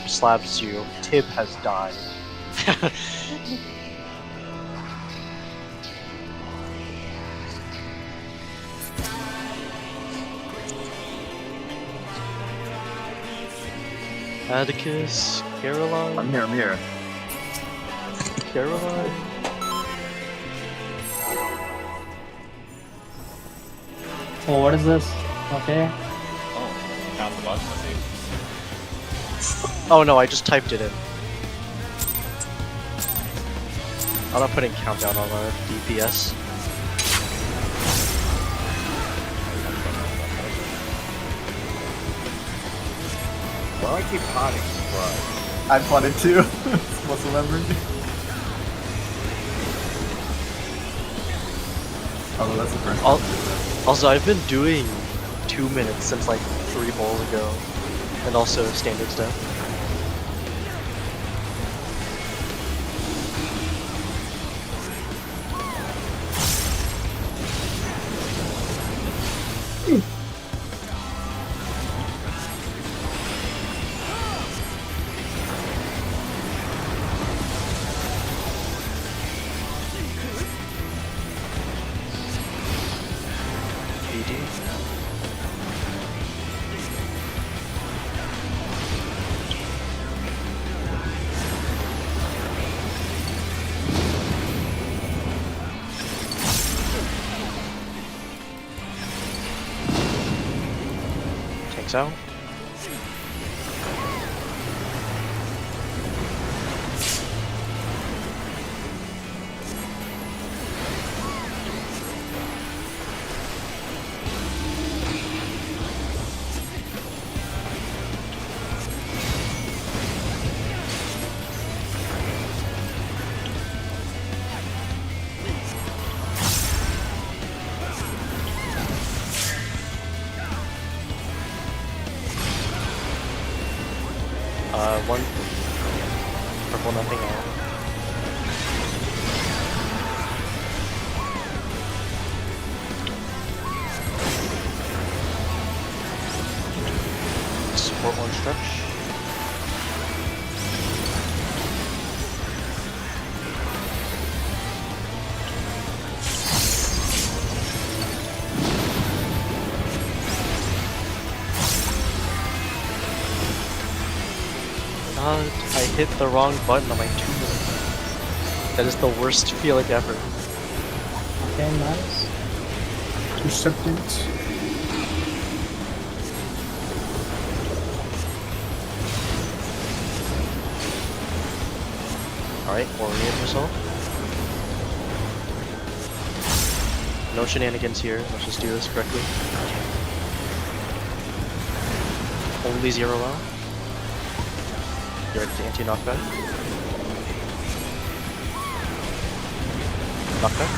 slaps you. Tib has died. Atticus, Caroline. I'm here. Caroline. Oh, what is this? Okay. Oh, count the button, let's see. Oh no, I just typed it in. I'm not putting countdown on our DPS. Why do I keep potting? Why? I fought it too. Muscle memory. Oh, that's the first time. Also, I've been doing 2 minutes since like 3 bowls ago, and also standard stuff. tanks out. One purple, nothing out. Support one stretch. I hit the wrong button on my tuner. That is the worst feeling ever. Okay, nice. 2 seconds. Alright, orient yourself. No shenanigans here, let's just do this correctly. Only 0 out. You're anti-knockback. Knockback.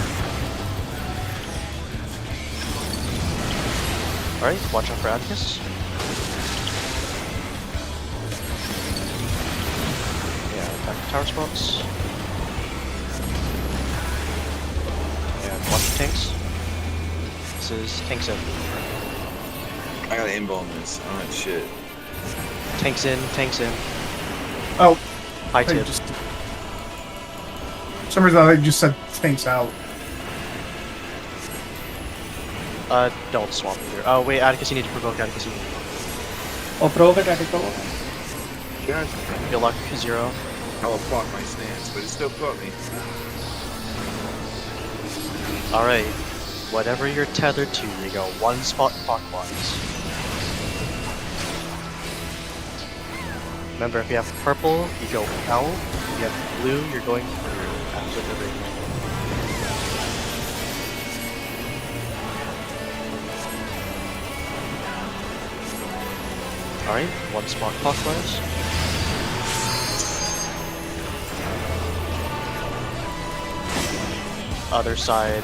Alright, watch out for Atticus. Yeah, back to tower spots. And watch the tanks. This is tanks in. I gotta inbone this. Oh shit. Tanks in, tanks in. Oh, High I tip. just. For some reason, I just said tanks out. Don't swap either. Oh wait, Atticus, you need to provoke Atticus. You need to provoke. Oh, provoke it, provoke. Yes. Good luck, 0. I will block my stance, but it still caught me. Alright, whatever you're tethered to, you go 1 spot clockwise. Remember, if you have purple, you go out. If you have blue, you're going through after the radiant. Alright, 1 spot clockwise. Other side,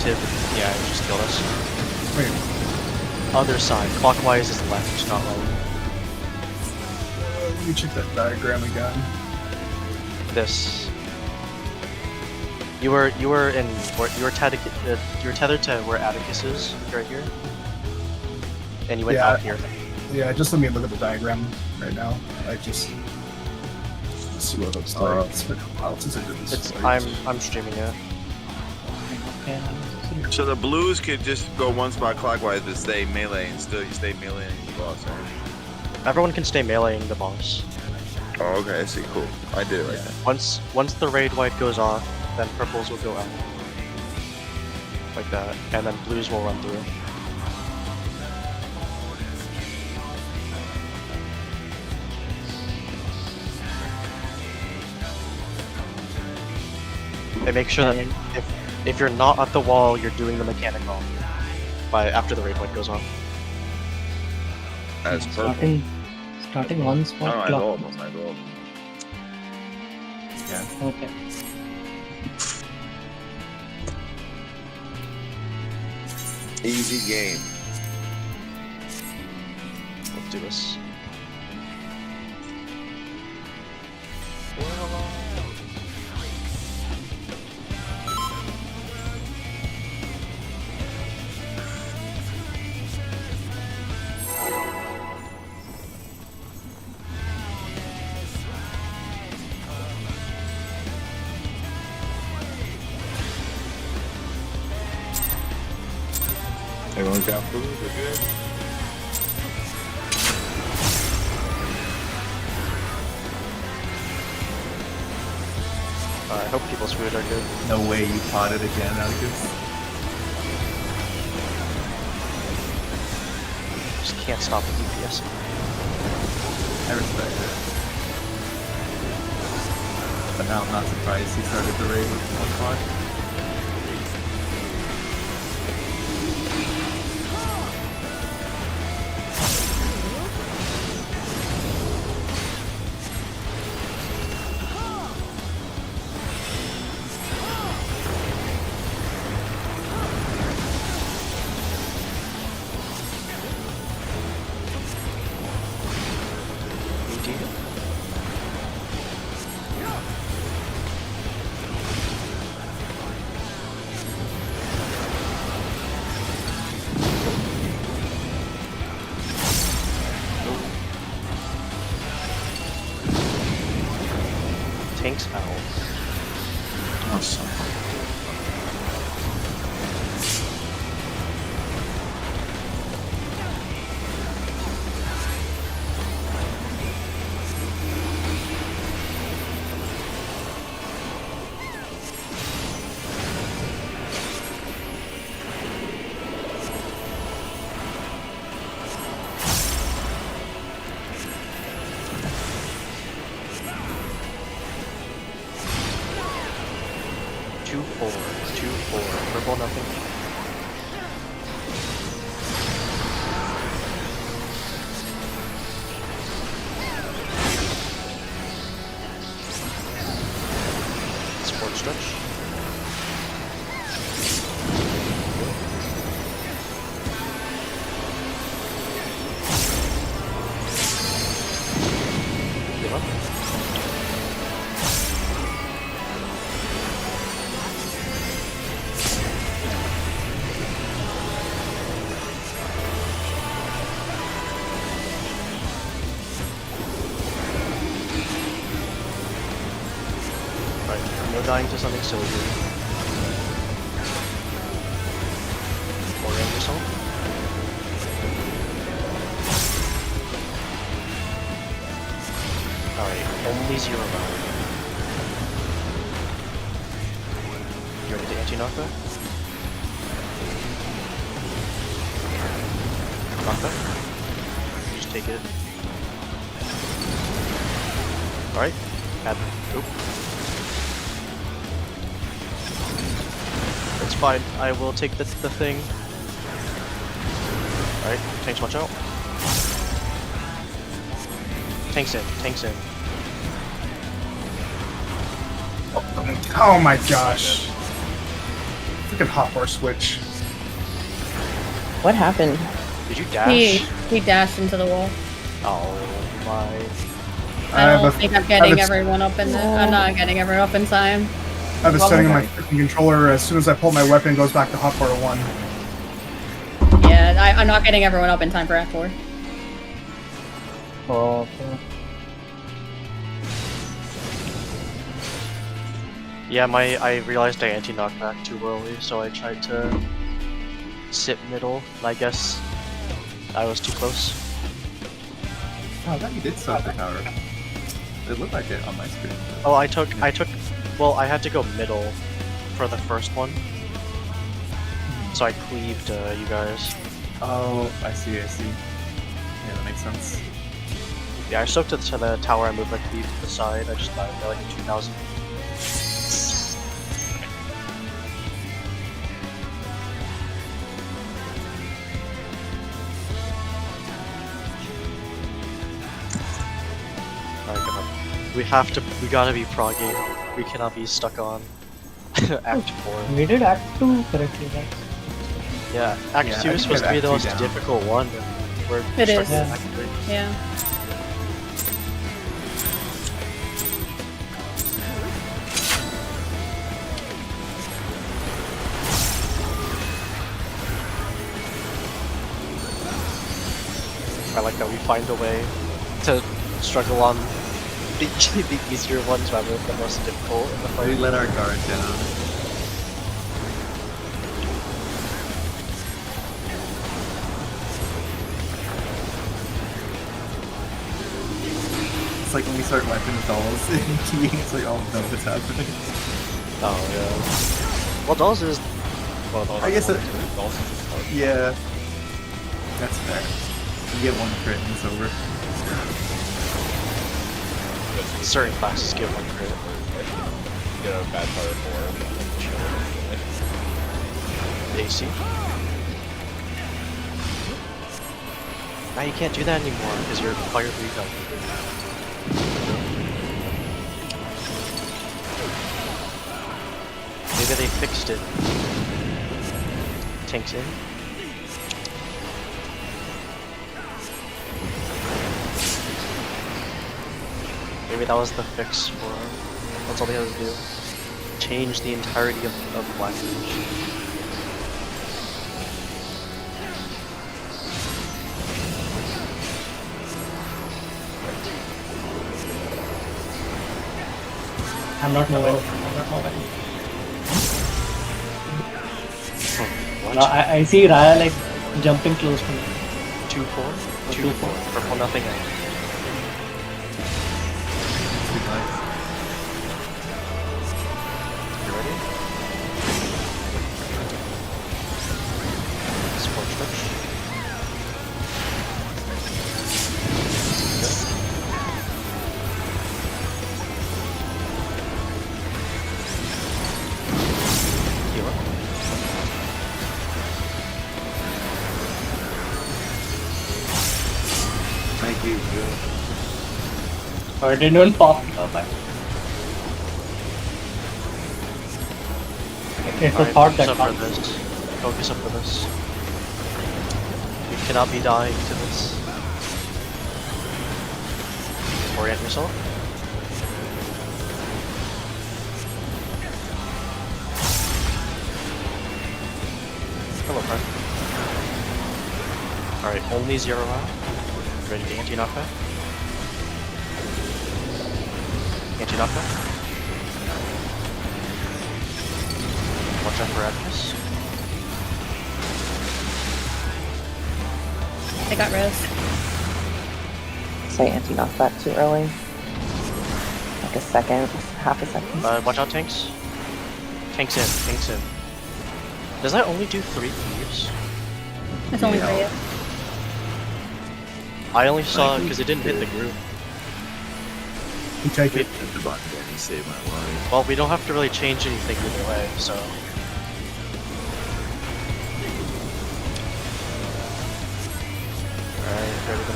tip. Yeah, it just killed us. Wait, Other side, clockwise is left, not right. let me check that diagram again. This. You were tethered to where Atticus is, right here. And you went Yeah. out here. Yeah, just let me look at the diagram right now. Let's see what it looks like. It's been a while since I did this. It's fight. I'm streaming it. Okay, nice. So the blues could just go 1 spot clockwise but stay melee and still you stay melee and you boss, right? Everyone can stay meleeing the boss. Oh, okay, I see, cool. I did it right then. Once the raid white goes off, then purples will go out. Like that. And then blues will run through. And make sure that if you're not at the wall, you're doing the mechanic wrong. After the raid white goes off. That's purple. Starting 1 Oh, spot I know clock. them, I know them. Yeah. Okay. Easy game. Let's do this. Everyone's got food, we're good. I hope people's food are good. No way you potted again, Atticus. just can't stop the DPS. I respect it. But now I'm not surprised he started the raid with 1 prog. Tanks out. Awesome. Two four. Purple nothing. Sport stretch. Give up. No dying to something silly. Orient yourself. Alright, only 0 round. You're ready to anti-knockback? Knockback? Just take it. Alright. Oop. It's fine. I will take the thing. Alright, tanks watch out. Tanks in. Oh my gosh. Freaking hot bar switch. What happened? Did you dash? He dashed into the wall. Oh my. I don't think I'm getting everyone up in I'm not getting everyone up in time. I have a setting on my freaking controller. As soon as I pull my weapon, it goes back to hotbar 1. Yeah, I'm not getting everyone up in time for Act 4. Oh, okay. Yeah, I realized I anti-knockback too early, so I tried to sit middle. I guess I was too close. Oh, I thought you did start the tower. It looked like it on my screen. Oh, I took. Well, I had to go middle for the first one, so I cleaved you guys. Oh, I see. Yeah, that makes sense. Yeah, I soaked it to the tower. I moved my cleave to the side. I just died by like 2,000. We gotta be progging. We cannot be stuck on Act 4. We did Act 2 correctly, right? Yeah, Act 2 is supposed to be the most difficult one. And we're It stuck is. in Act 3. Yeah. I like that we find a way to struggle on the easier ones rather than the most difficult in the fight. We let our guard down. It's like when we start wiping dolls in TV, it's like, oh no, what's happening? Oh yeah. Well, dolls is. Well, I guess it. Dolls is just hard. Yeah. That's fair. You get one crit and it's over. Certain classes give one crit. Get a bad part of 4. AC. Now you can't do that anymore because you're fire 3 gun. Maybe they fixed it. Tanks in. Maybe that was the fix for that's all they had to do. Change the entirety of Black Mage. I'm not moving. I'm not moving. No, I see Raya like jumping close to me. 2-4? 2-4. Purple nothing else. Too nice. You ready? Support switch. Heal up. Thank you. Or it didn't even pop. It's a Alright, thought focus that up for counts. this. Focus up for this. You cannot be dying to this. Orient yourself. Hello, friend. Alright, only 0 out. Ready to anti-knockback? Anti-knockback? Watch out for Atticus. I got res. Say anti-knockback too early. Like a second, half a second. Watch out, tanks. Tanks in, tanks in. Does that only do 3 cleaves? It's only Yeah. 3. I only saw because it didn't hit the group. You take it. Hit the button and save my life. Well, we don't have to really change anything either way, so. Alright, ready to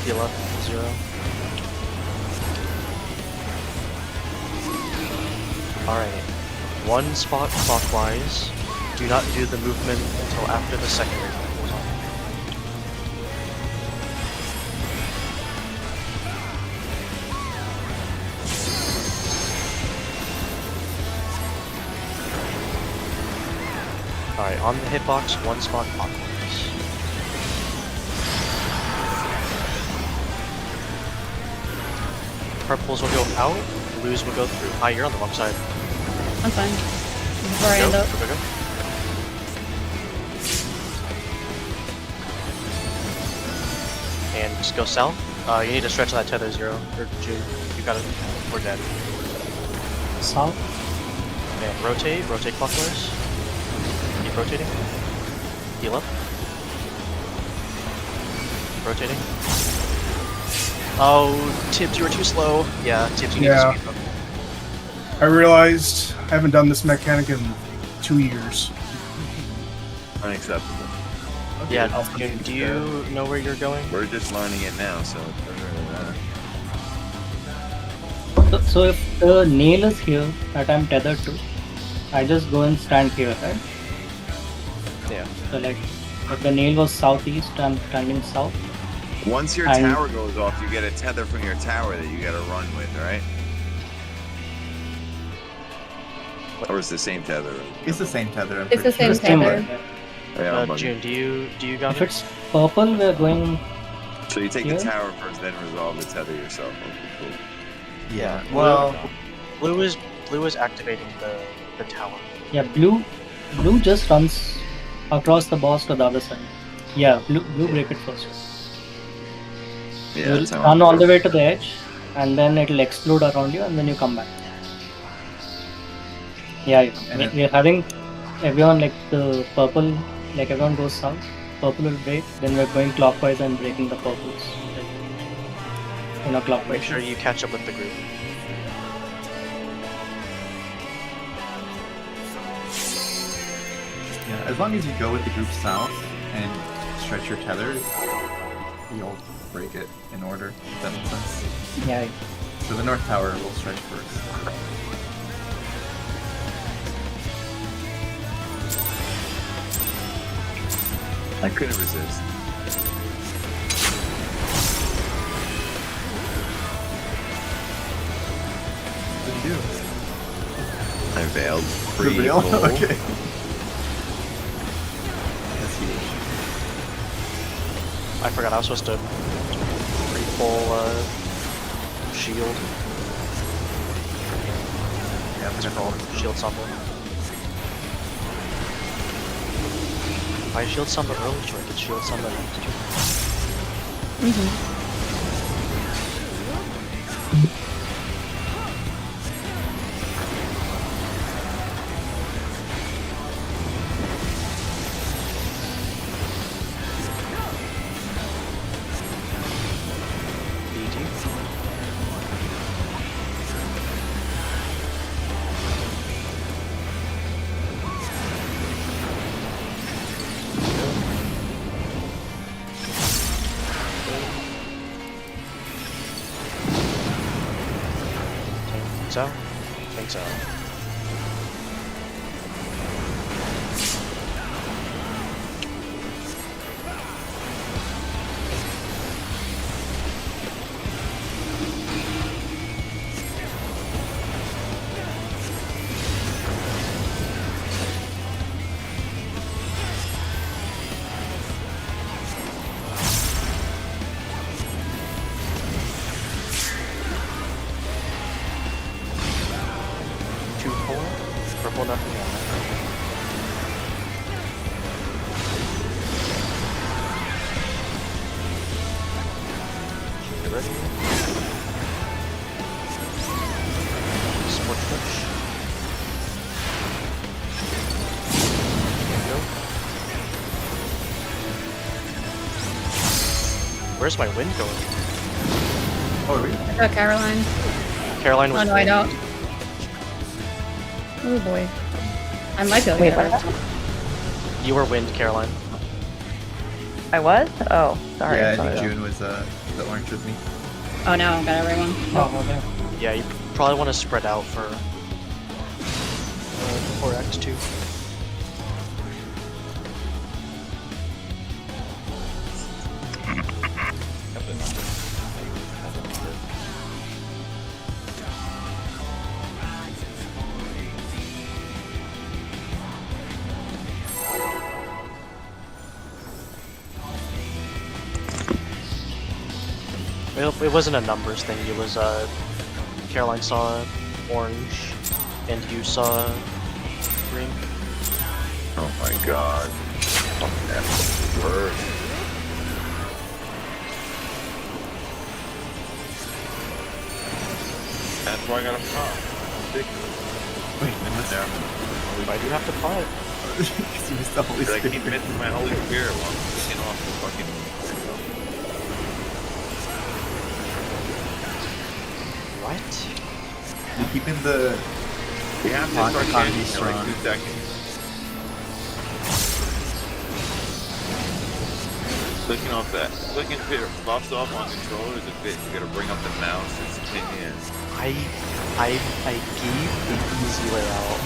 heal up 0. Alright. 1 spot clockwise. Do not do the movement until after the second movement goes on. Alright, on the hitbox, 1 spot clockwise. Purples will go out, blues will go through. Hi, you're on the wrong side. I'm fine. Before I end up. Go. And just go south. You need to stretch that tether 0. Or June. You got it. We're dead. South. And rotate clockwise. Keep rotating. Heal up. Keep rotating. Oh, Tibbs, you were too slow. Yeah, Tibbs, you need Yeah. to speed up. I realized I haven't done this mechanic in 2 years. Unacceptable. Yeah, do you know where you're going? We're just learning it now, so it doesn't really matter. So if the nail is here that I'm tethered to, I just go and stand here, right? Yeah. So like, if the nail was southeast, I'm standing south. Once your And- tower goes off, you get a tether from your tower that you gotta run with, right? Or is the same tether? It's the same tether. I'm It's the pretty same sure. tether. Yeah, I'm bugging. June, do you got If it? it's purple, we're going. So you take Yeah. the tower first, then resolve the tether yourself. Okay, cool. Yeah. Well, Blue is activating the tower. Yeah, blue just runs across the boss to the other side. Yeah, blue break it first. Yeah, You'll that's how run I'm all the way to the edge, and then it'll explode around you, and then you come back. Yeah, And we're having everyone like the purple, like everyone goes south, purple will break, then we're going clockwise and breaking the purples. In a clockwise. Make sure you catch up with the group. Yeah, as long as you go with the group south and stretch your tether, you'll break it in order, if that makes sense. Yeah. So the north tower will stretch first. I couldn't resist. What did you do? I veiled Reveal? pre-roll. Okay. That's huge. I forgot I was supposed to re-pull shield. Yeah, What's it called? Shield summon. If I shield summon early, so I could shield summon next turn. So? Think so. Purple nothing on that. Get ready. Sport push. Go. Where's my wind going? Oh, really? I got Caroline. Caroline was. Oh no, I don't. Oh boy. I might be able to Wait, get what? her. You were wind, Caroline. I was? Oh, sorry. Yeah, I I thought think it June was the orange with me. Oh no, I got everyone. Oh, okay. Yeah, you probably want to spread out for 4x2. It wasn't a numbers thing, it was Caroline saw orange and you saw green. Oh my god. That's the word. That's why I got a pop. Ridiculous. Wait, I missed There. Why do you have to pot it? Because you missed the Holy I keep Spirit. missing my Holy Spirit while I'm picking off the fucking. What? You're keeping the... We have to Pot start economy changing in like strong. 2 seconds. Clicking buffs off on controller is a bit. You gotta bring up the mouse. It's a pain in the ass. I gave the easy way out.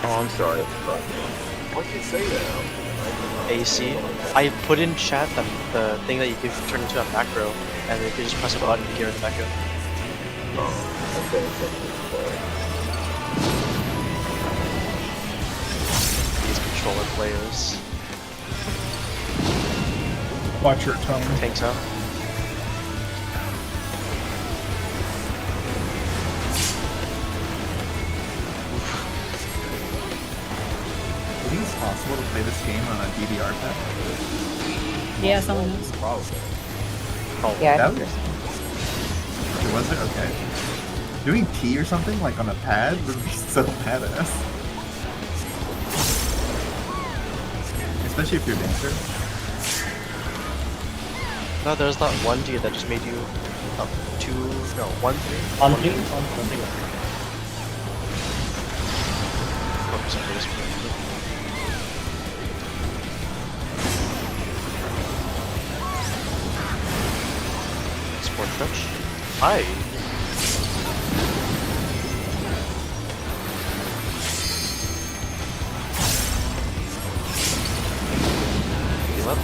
Oh, I'm sorry. Why'd you say that? AC. I put in chat the thing that you could turn into a macro, and you could just press a button to gear the macro. These controller players. Watch your tone. Think so? Do you think it's possible to play this game on a DVR pad? Yeah, someone else. Oh, Yeah, I that think was... Was it? Okay. Doing T or something, like on a pad, would be so badass. Especially if you're a dancer. No, there's that one dude that just made you up 2, no, 1, 3. On 3? On 3. Focus on base. Sport stretch. Hi. Heal up.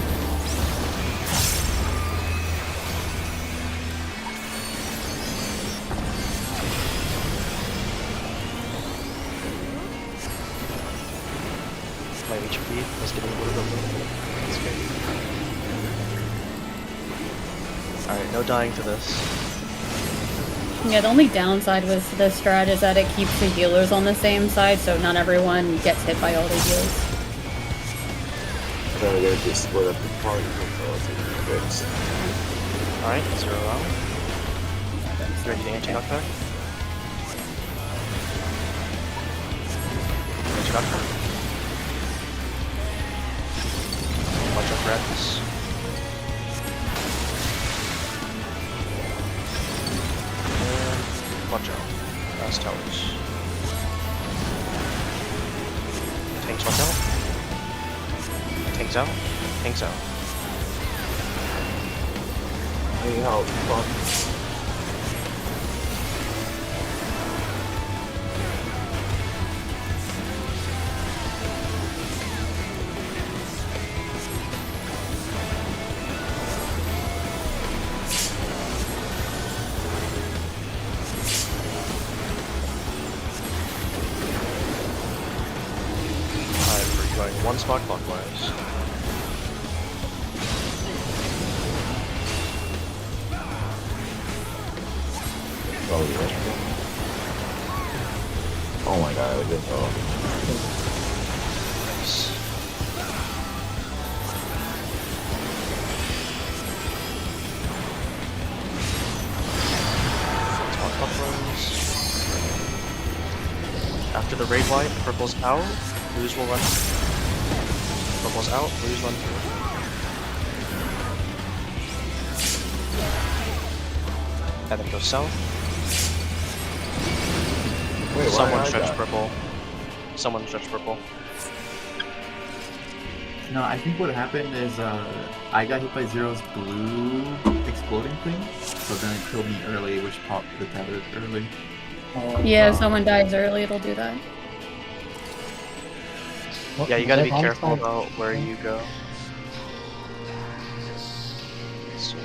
My HP is getting a little bit low. That's good. Alright, no dying to this. Yeah, the only downside with this strat is that it keeps the healers on the same side, so not everyone gets hit by all the heals. So we gotta just split up the party fixed. Alright, 0 round. You ready to anti-knockback? Anti-knockback. Watch out for Atlas. And watch out. Last towers. Tanks watch out. Tanks out. Tanks out. I need help. Fuck. Going one spot clockwise. Oh, yeah. Oh my god, I did Nice. Spot clockwise. After the raid wipe, purple's out. Blues will run. Purple's out, blues run through. And then go south. Wait, Someone stretch purple. Someone stretch purple. No, I think what happened is I got hit by Zero's blue exploding thing, so then it killed me early, which popped the tether early. Yeah, if someone dies early, it'll do that. Yeah, you gotta be careful about where you go. Let's see.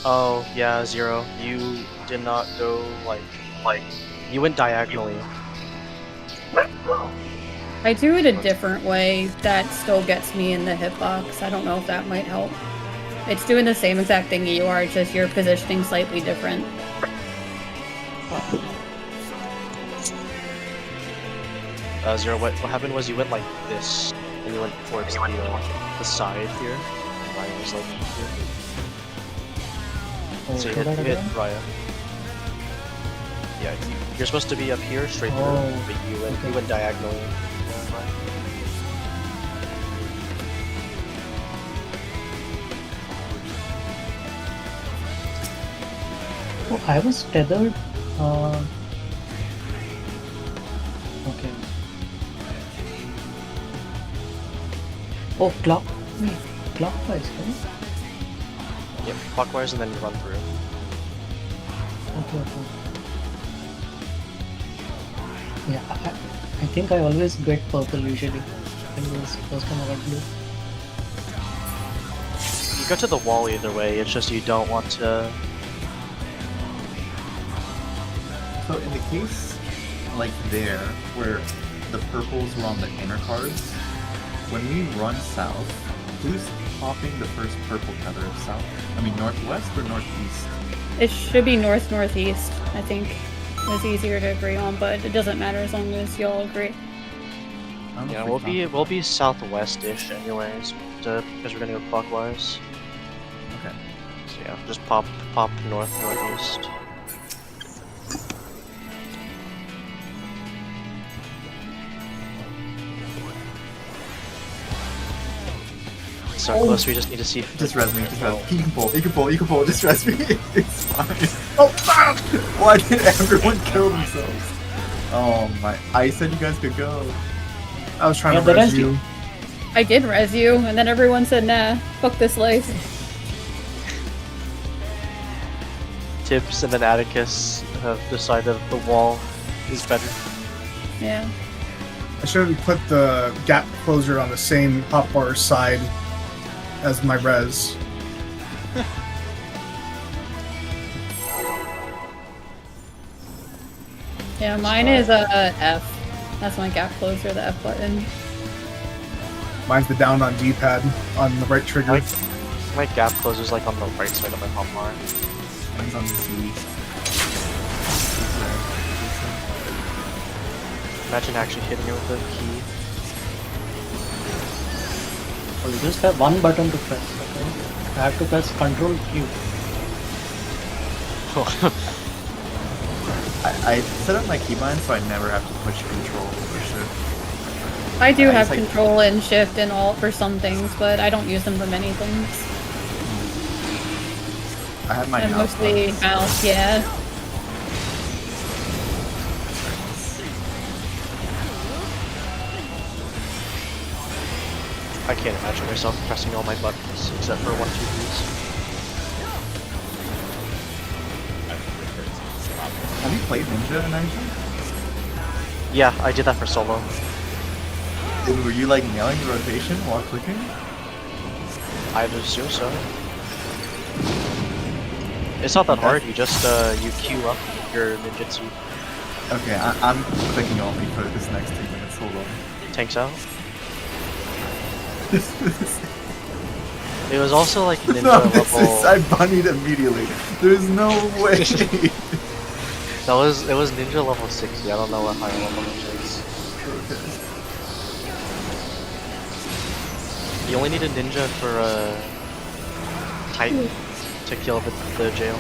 Oh, yeah, Zero. You did not go, like, you went diagonally. I do it a different way that still gets me in the hitbox. I don't know if that might help. It's doing the same exact thing you are, it's just your positioning slightly different. Zero, what happened was you went like this, and you went towards the side here. Raya was like here. So you hit Raya. Yeah, you're supposed to be up here, straight through, but you went diagonally. Oh, I was tethered. Okay. Oh, clockwise, right? Yep, clockwise and then you run through. Okay. Yeah, I think I always get purple usually. I think this first time I got blue. You go to the wall either way, it's just you don't want to... So in the case, like there, where the purples were on the inner cards, when we run south, who's popping the first purple tether south? I mean northwest or northeast? It should be north-northeast, I think. It's easier to agree on, but it doesn't matter as long as y'all agree. Yeah, we'll be southwest-ish anyways, because we're gonna go clockwise. Okay. So yeah, just pop north-northeast. so close. We just need to see. If Just res me, just res me. You can pull, just res me. It's fine. Oh, fuck! Why did everyone kill themselves? Oh my, I said you guys could go. I was trying Yeah, to the res rest you. I did res you, and then everyone said, nah, fuck this life. Tibbs and then Atticus have decided the wall is better. Yeah. I should have put the gap closer on the same hotbar side as my res. Yeah, mine is F. That's my gap closer, the F button. Mine's the down on D-pad on the right trigger. My gap closes like on the right side of my hotbar. Mine's on C. Imagine actually hitting it with the key. So you just have one button to press, okay? I have to press Control Q. I set up my keybind so I never have to push control or shift. I do I have just, like- control and shift and alt for some things, but I don't use them for many things. I have my And mouse mostly buttons. mouse, yeah. I can't imagine myself pressing all my buttons except for 1, 2, 3s. Have you played Ninja in anything? Yeah, I did that for solo. Were you like nailing the rotation while clicking? I would assume so. It's not that hard. You just you queue up your ninjutsu. Okay, I'm clicking only for this next 2 minutes. Hold on. Tanks out. It was also like ninja No, this level. is, I bunnied immediately. There's no way. It was ninja level 60. I don't know what higher level ninja is. You only need a ninja for Titan to kill the jail.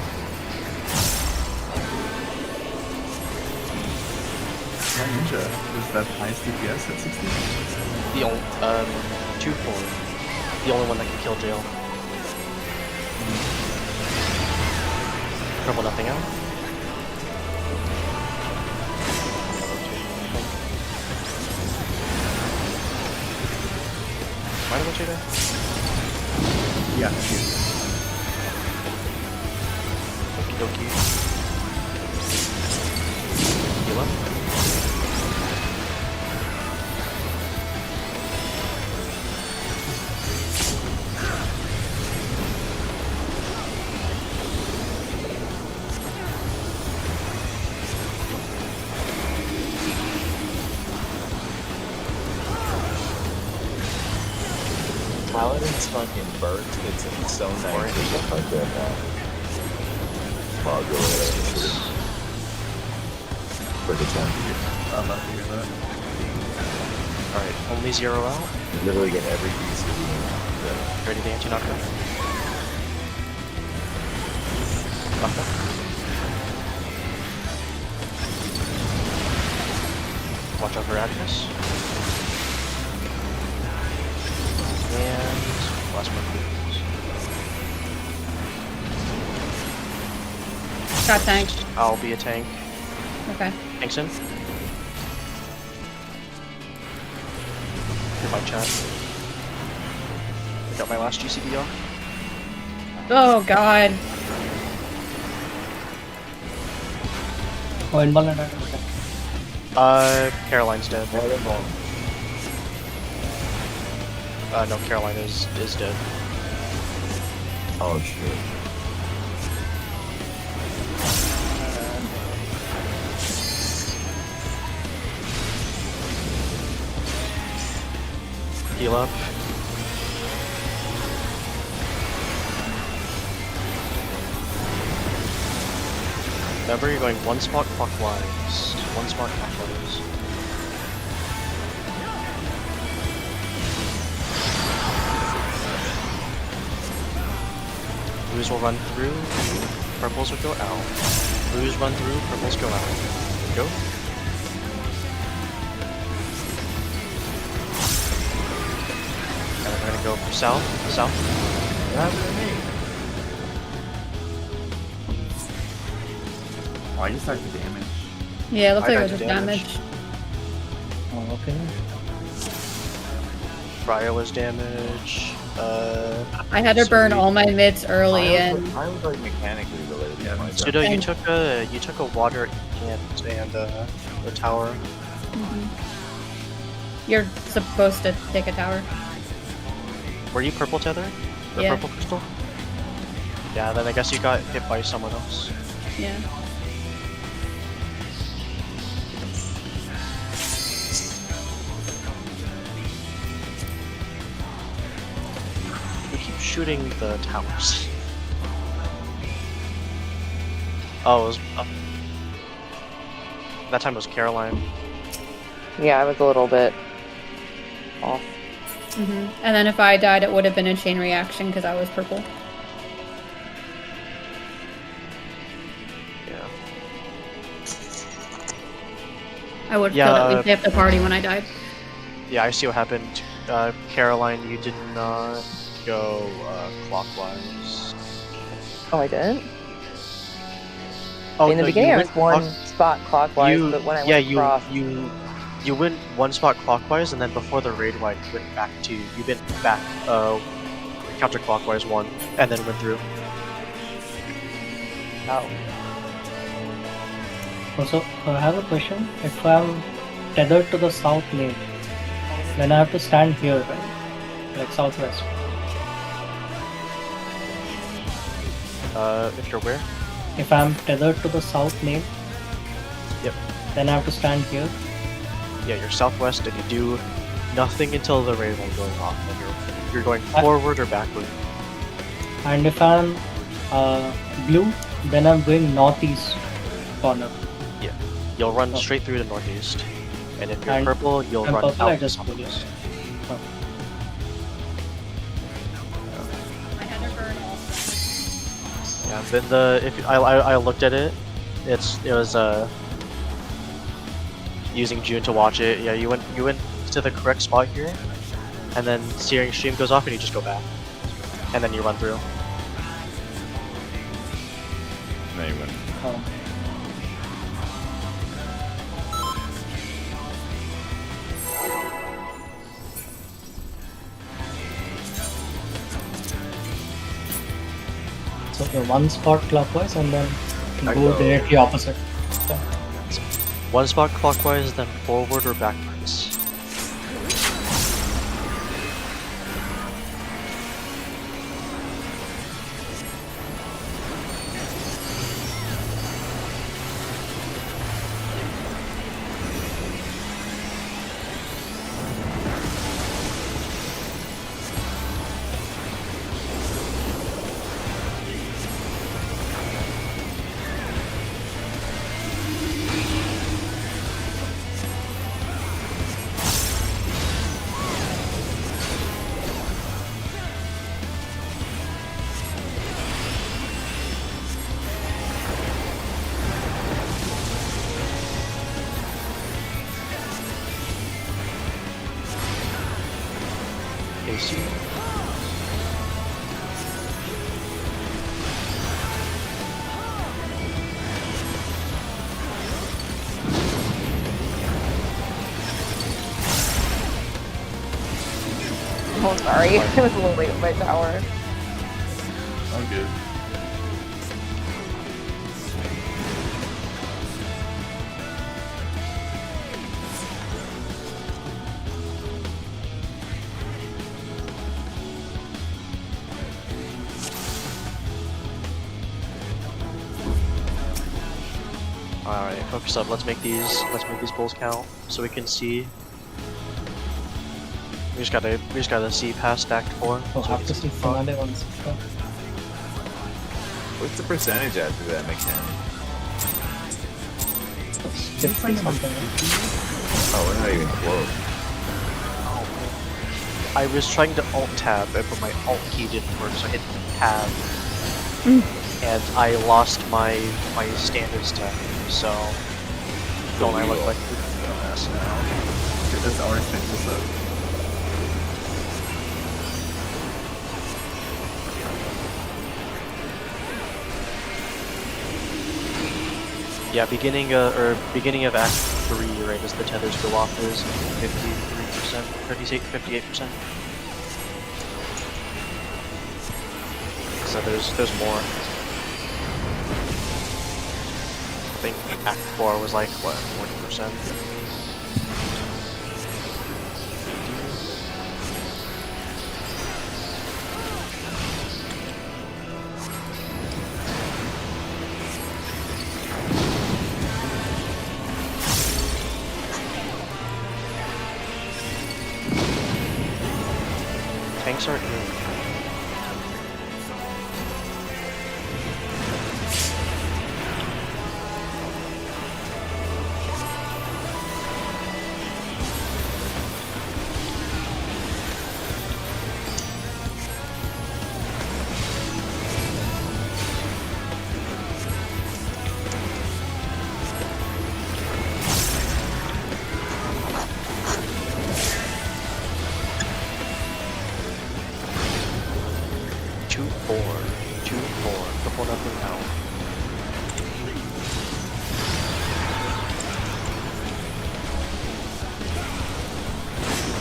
My Ninja is that highest DPS at 60? The only 2-4. The only one that can kill jail. Purple nothing out. Mind about you there? Yeah, here. Okie dokie. Heal up. Paladin's fucking burnt. It's so nice to stuff like that now. Prog or whatever. For the time. I'm about to hear that. Alright, only 0 out. You literally get every piece of the game. Ready to anti-knockdown. Knockdown. Watch out for Atticus. And last one. Got tank. I'll be a tank. Okay. Tanks in. In my chat. I got my last GCD off. Oh god. Oh, invalid attack. Caroline's dead. No, Caroline is dead. Oh shit. Heal up. Remember, you're going one spot clockwise. One spot clockwise. Blues will run through, purples will go out. Blues run through, purples go out. Go. And we're gonna go South. Oh, I just started the damage. Yeah, it looks I like it got was the damage. Oh, okay. Briar was damage. I had to burn all my mids early, and I was like mechanically related to myself. Pseudo, you And- took a water and the tower. you're supposed to take a tower. Were you purple tether? Or Yeah. purple crystal? Yeah, then I guess you got hit by someone else. Yeah. We keep shooting the towers. Oh, it was, that time was Caroline. Yeah, I was a little bit off. And then if I died, it would have been a chain reaction because I was purple. Yeah. I would have Yeah, killed at least half the party when I died. Yeah, I see what happened. Caroline, you did not go clockwise. Oh, I didn't? Oh, In the no, beginning, you I went was one clock- spot clockwise, but when I went across... you went one spot clockwise, and then before the raid wipe, you went back counterclockwise one, and then went through. Oh. Also, I have a question. If I'm tethered to the south lane, then I have to stand here, right? Like southwest. If you're where? If I'm tethered to the south lane, Yep. then I have to stand here. Yeah, you're southwest, and you do nothing until the raid wipe going off. And you're going forward or backward. And if I'm blue, then I'm going northeast corner. Yeah, you'll run Oh. straight through to northeast. And if you're And purple, you'll I'm run purple, I out just southwest. Oh. I had to burn all. Yeah, then I looked at it, it was using June to watch it. Yeah, you went to the correct spot here, and then searing stream goes off and you just go back, and then you run through. No, you wouldn't. Oh. So the one spot clockwise and then I go go- directly opposite. One spot clockwise, then forward or backwards. AC. Oh, sorry. I was a little late with my tower. I'm good. Alright, focus up. Let's make these bulls count so we can see. We just gotta see past Act 4. Oh, so we have can to see frog. Pandaemonium. What's the percentage after that mechanic? 50 something. Oh, we're not even close. I was trying to alt tab, but my alt key didn't work, so I hit tab, and I lost my standards tab. So don't I look like a mess now? This ours fixes up. Yeah, beginning of Act 3, right, as the tethers go off is 53%, 58%. So there's more. I think Act 4 was like, what, 40%? Tanks aren't here. Couple nothing out.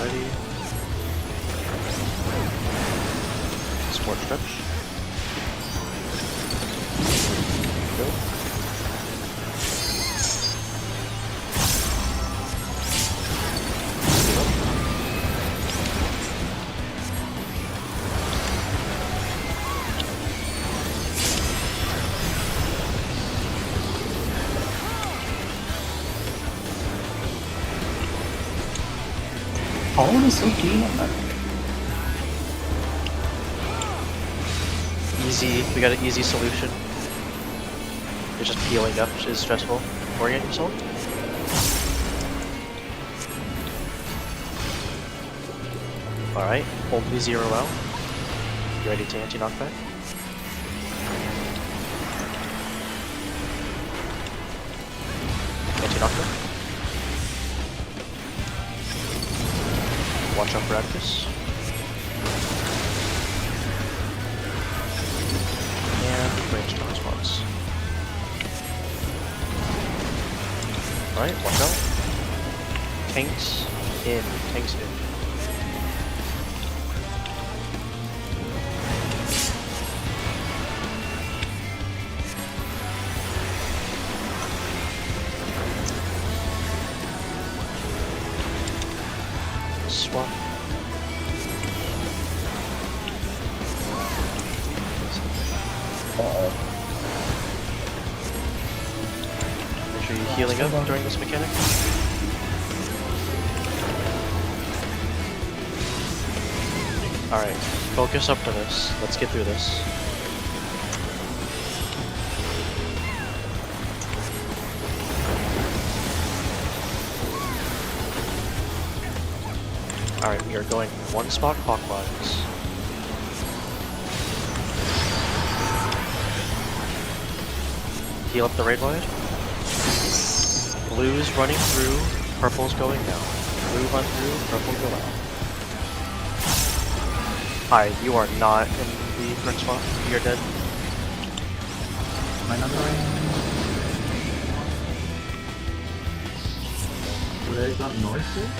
Ready. Sport stretch. Go. Power is so clean on that. Easy. We got an easy solution. You're just peeling up is stressful. Orient yourself. Alright, hold V0 out. You ready to anti-knockback? Anti-knockback. Watch out for Actus. And ranged response. Alright, watch out. Tanks in. Tanks in. Swap. Make sure you're healing up during this mechanic. Alright, focus up to this. Let's get through this. Alright, we are going one spot clockwise. Heal up the raid wide. Blue's running through, purple's going down. Blue run through, purple go out. Hi, you are not in the correct spot. You're dead. My number Would I got north here?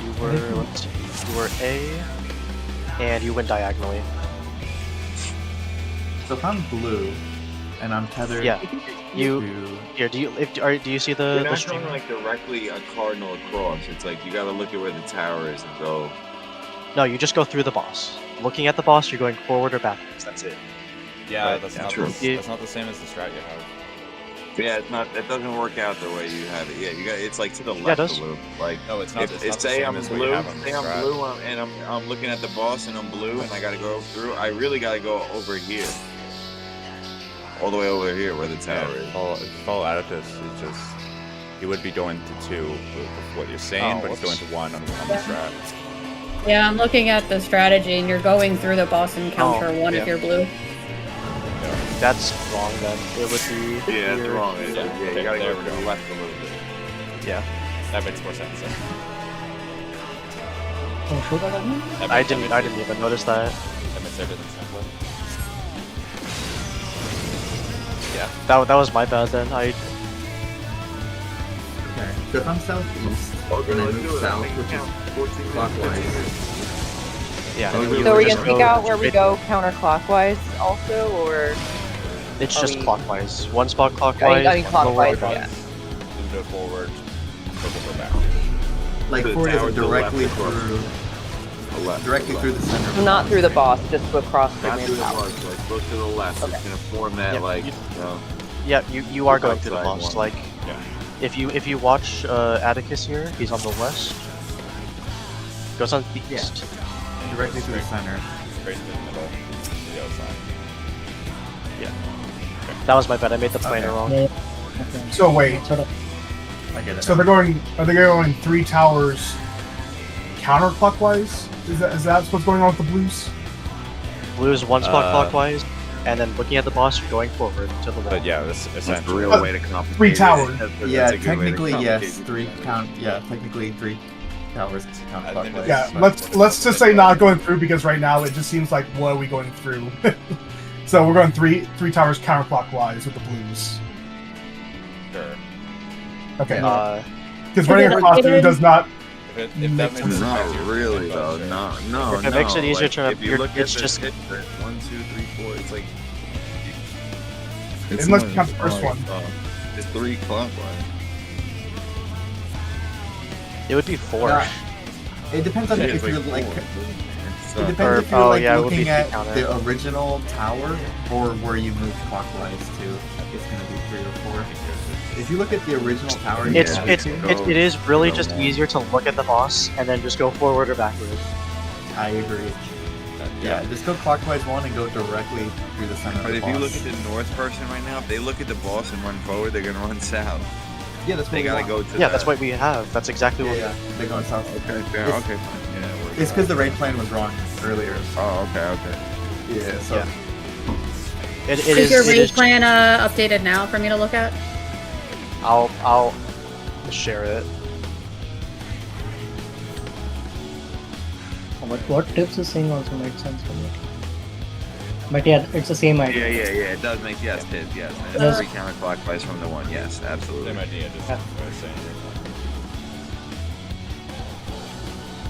You were, let's see, you were A, and you went diagonally. So if I'm blue, and I'm tethered Yeah, you. to... Here, do you see You're the not stream? going like directly a cardinal across. It's like you gotta look at where the tower is and go. No, you just go through the boss. Looking at the boss, you're going forward or backwards. That's it. Yeah, Right, that's yeah. not True. that's not the same as the strat you have. Yeah, it's not. That doesn't work out the way you have it. Yeah, you got. It's like to the it left does. a little. Like No, it's not. if, It's if not the say same I'm as what you blue, have on the say I'm strat. blue, and I'm looking at the boss and I'm blue, and I gotta go through. I really gotta go over here, all the way over here where the Yeah, tower if is. you fall out of this, it just you would be going to 2 with what you're saying, Oh, but it's going whoops. to 1 on the strat. Yeah, I'm looking at the strategy, and you're going through the boss encounter one yeah. if you're blue. That's wrong then. It would be. Yeah, it's here. wrong. Yeah, Yeah, okay, you gotta there go we to go. the left a little bit. Yeah. That makes more sense. Then. Oh, show that again? I didn't even notice that. That makes everything simpler. Yeah, that was my bad then. Okay. So if I'm southeast and I move south, which is clockwise. Yeah. So you So would we just can seek go out where we straight- go counterclockwise also, or It's are just we- clockwise. One spot clockwise. I mean one clockwise, forward. yeah. Go forward. Go back. Like The forward tower's is to the left, directly across. through, Left, directly left. through the center. So not through the boss, just across the Not main through the tower. boss, like go to the left. Okay. It's gonna form that Yeah, like you- you know. Yeah, you are going through the Outside boss. one. Like, Yeah. if you watch Atticus here, he's on the west. Goes on the Yeah. east. Directly through the center. Straight to the middle. To the outside. That was my bad. I made the planner Okay. wrong. Okay. So wait, Sort of. I get it. so they're going? Are they going 3 towers counterclockwise? Is that what's going on with the blues? Blue's one spot Uh, clockwise, and then looking at the boss, you're going forward to the But left. yeah, this That's the essentially. real way to complicate 3 it. towers. That's Yeah, a good way to technically yes. complicate 3 it. count. Yeah, technically 3 towers counterclockwise. Yeah, but- let's just say not going through because right now it just seems like what are we going through? So we're going 3 towers counterclockwise with the blues. Sure. Okay, Uh, because running Is it across through updated? does not. If that Makes makes sense. sense, Not you're really pretty though. close, yeah. No. If it makes it easier like, to- if you you're- look at it's the just- hit, 1, 2, 3, 4. It's like. Unless you count the first one. It's 3 clockwise. it would be 4. Yeah. It depends on It if is you're like. four. It It's, depends if you're oh, like yeah, it would be looking at 3 counter. the original tower or where you move clockwise to. It's gonna be 3 or 4. If you look at the original tower, you It's have it's to it is really go just long. easier to look at the boss and then just go forward or backward. I agree. Yeah, just go clockwise 1 and go directly through the center. But of if the you boss. look at the north person right now, if they look at the boss and run forward, they're gonna run south. yeah, that's what They we gotta want. go to. Yeah, the, that's what we have. That's exactly Yeah, what. yeah, they're going south. Okay, fair. It's- Okay, fine. Yeah, it works It's out. because the raid plan was wrong earlier. Oh, okay. Yeah, so Yeah. It Is your it raid is- plan updated now for me to look at? I'll share it. What Tips is saying also made sense for me. But yeah, it's the same idea. Yeah. It does make yes, yes. And Yes. it's 3 counterclockwise from the 1. Yes, absolutely. Same idea, just Yeah. what I was saying.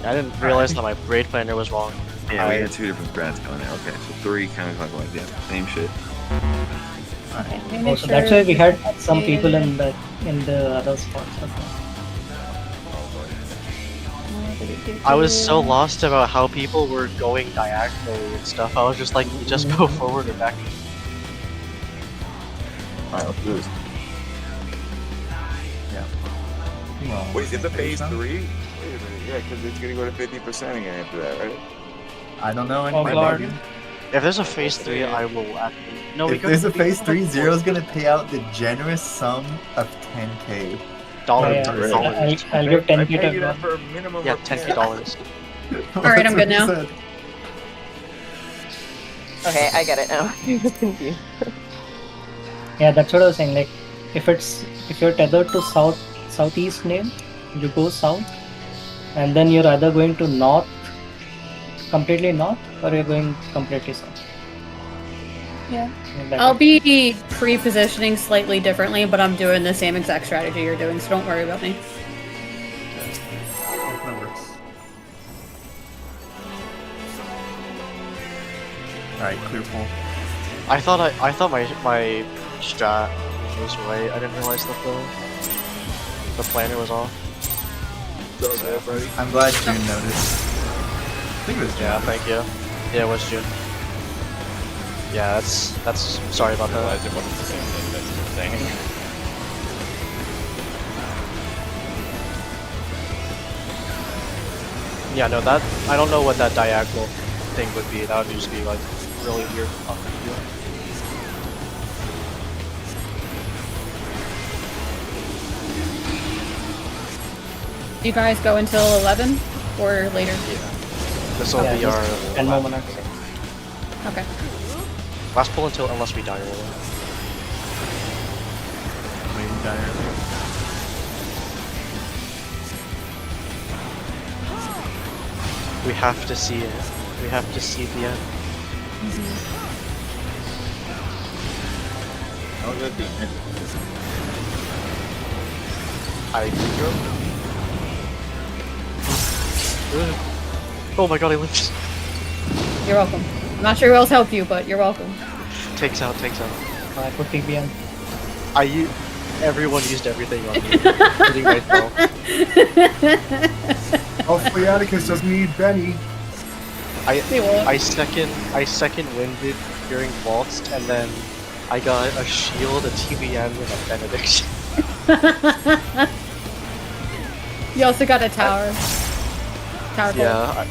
I didn't realize that my raid planner was wrong. Yeah, we had 2 different threads going there. Okay, so 3 counterclockwise. Yeah, same shit. Also, that's why we had some people in the other spots as well. I was so lost about how people were going diagonally and stuff. I was just like, you just go forward or back. Alright, let's do this. well, Wait, is it phase now? 3? Wait a minute, yeah, because it's gonna go to 50% again after that, right? I don't know. Oh, Anymore, God. baby. If there's a phase 3, I will actually. No, we If go. there's a phase 3, Zero's gonna pay out the generous sum of 10k. dollars. Yeah, Really? I'll give 10k I paid you to that for a minimum Yeah, of 10k dollars. Alright, I'm good now. Okay, I get it now. I was confused. Yeah, that's what I was saying. Like, if you're tethered to southeast name, you go south, and then you're either going to north, completely north, or you're going completely south. Yeah. Like I'll that. be pre-positioning slightly differently, but I'm doing the same exact strategy you're doing, so don't worry about me. That works. Alright, clear pull. I thought my strat was right. I didn't realize that the planner was off. I'm glad June noticed. I think it was June. Yeah, thank you. Yeah, it was June. Yeah, that's sorry about I that. realized it wasn't the same thing that you were saying. Yeah, no, that I don't know what that diagonal thing would be. That would just be like really weird. You guys go until 11 or later? This will be just our 10 more minutes. Okay. last pull until unless we die early. Maybe die early. We have to see it. We have to see the end. How would that be? I go. Oh my god, I lived. You're welcome. I'm not sure who else helped you, but you're welcome. Takes out. I put TBN. Everyone used everything on me, including myself. Hopefully Atticus doesn't need Benny. I second winded during waltz, and then I got a shield, a TBN, and a benediction. You also got a tower. Tower gold. Yeah,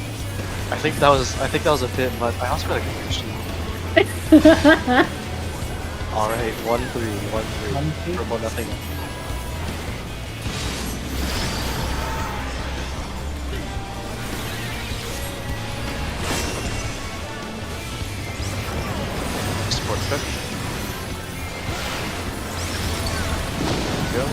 I think that was a bit, but I also got a good shield. All right, 1-3. 1-3. Purple, nothing. Support check. Go.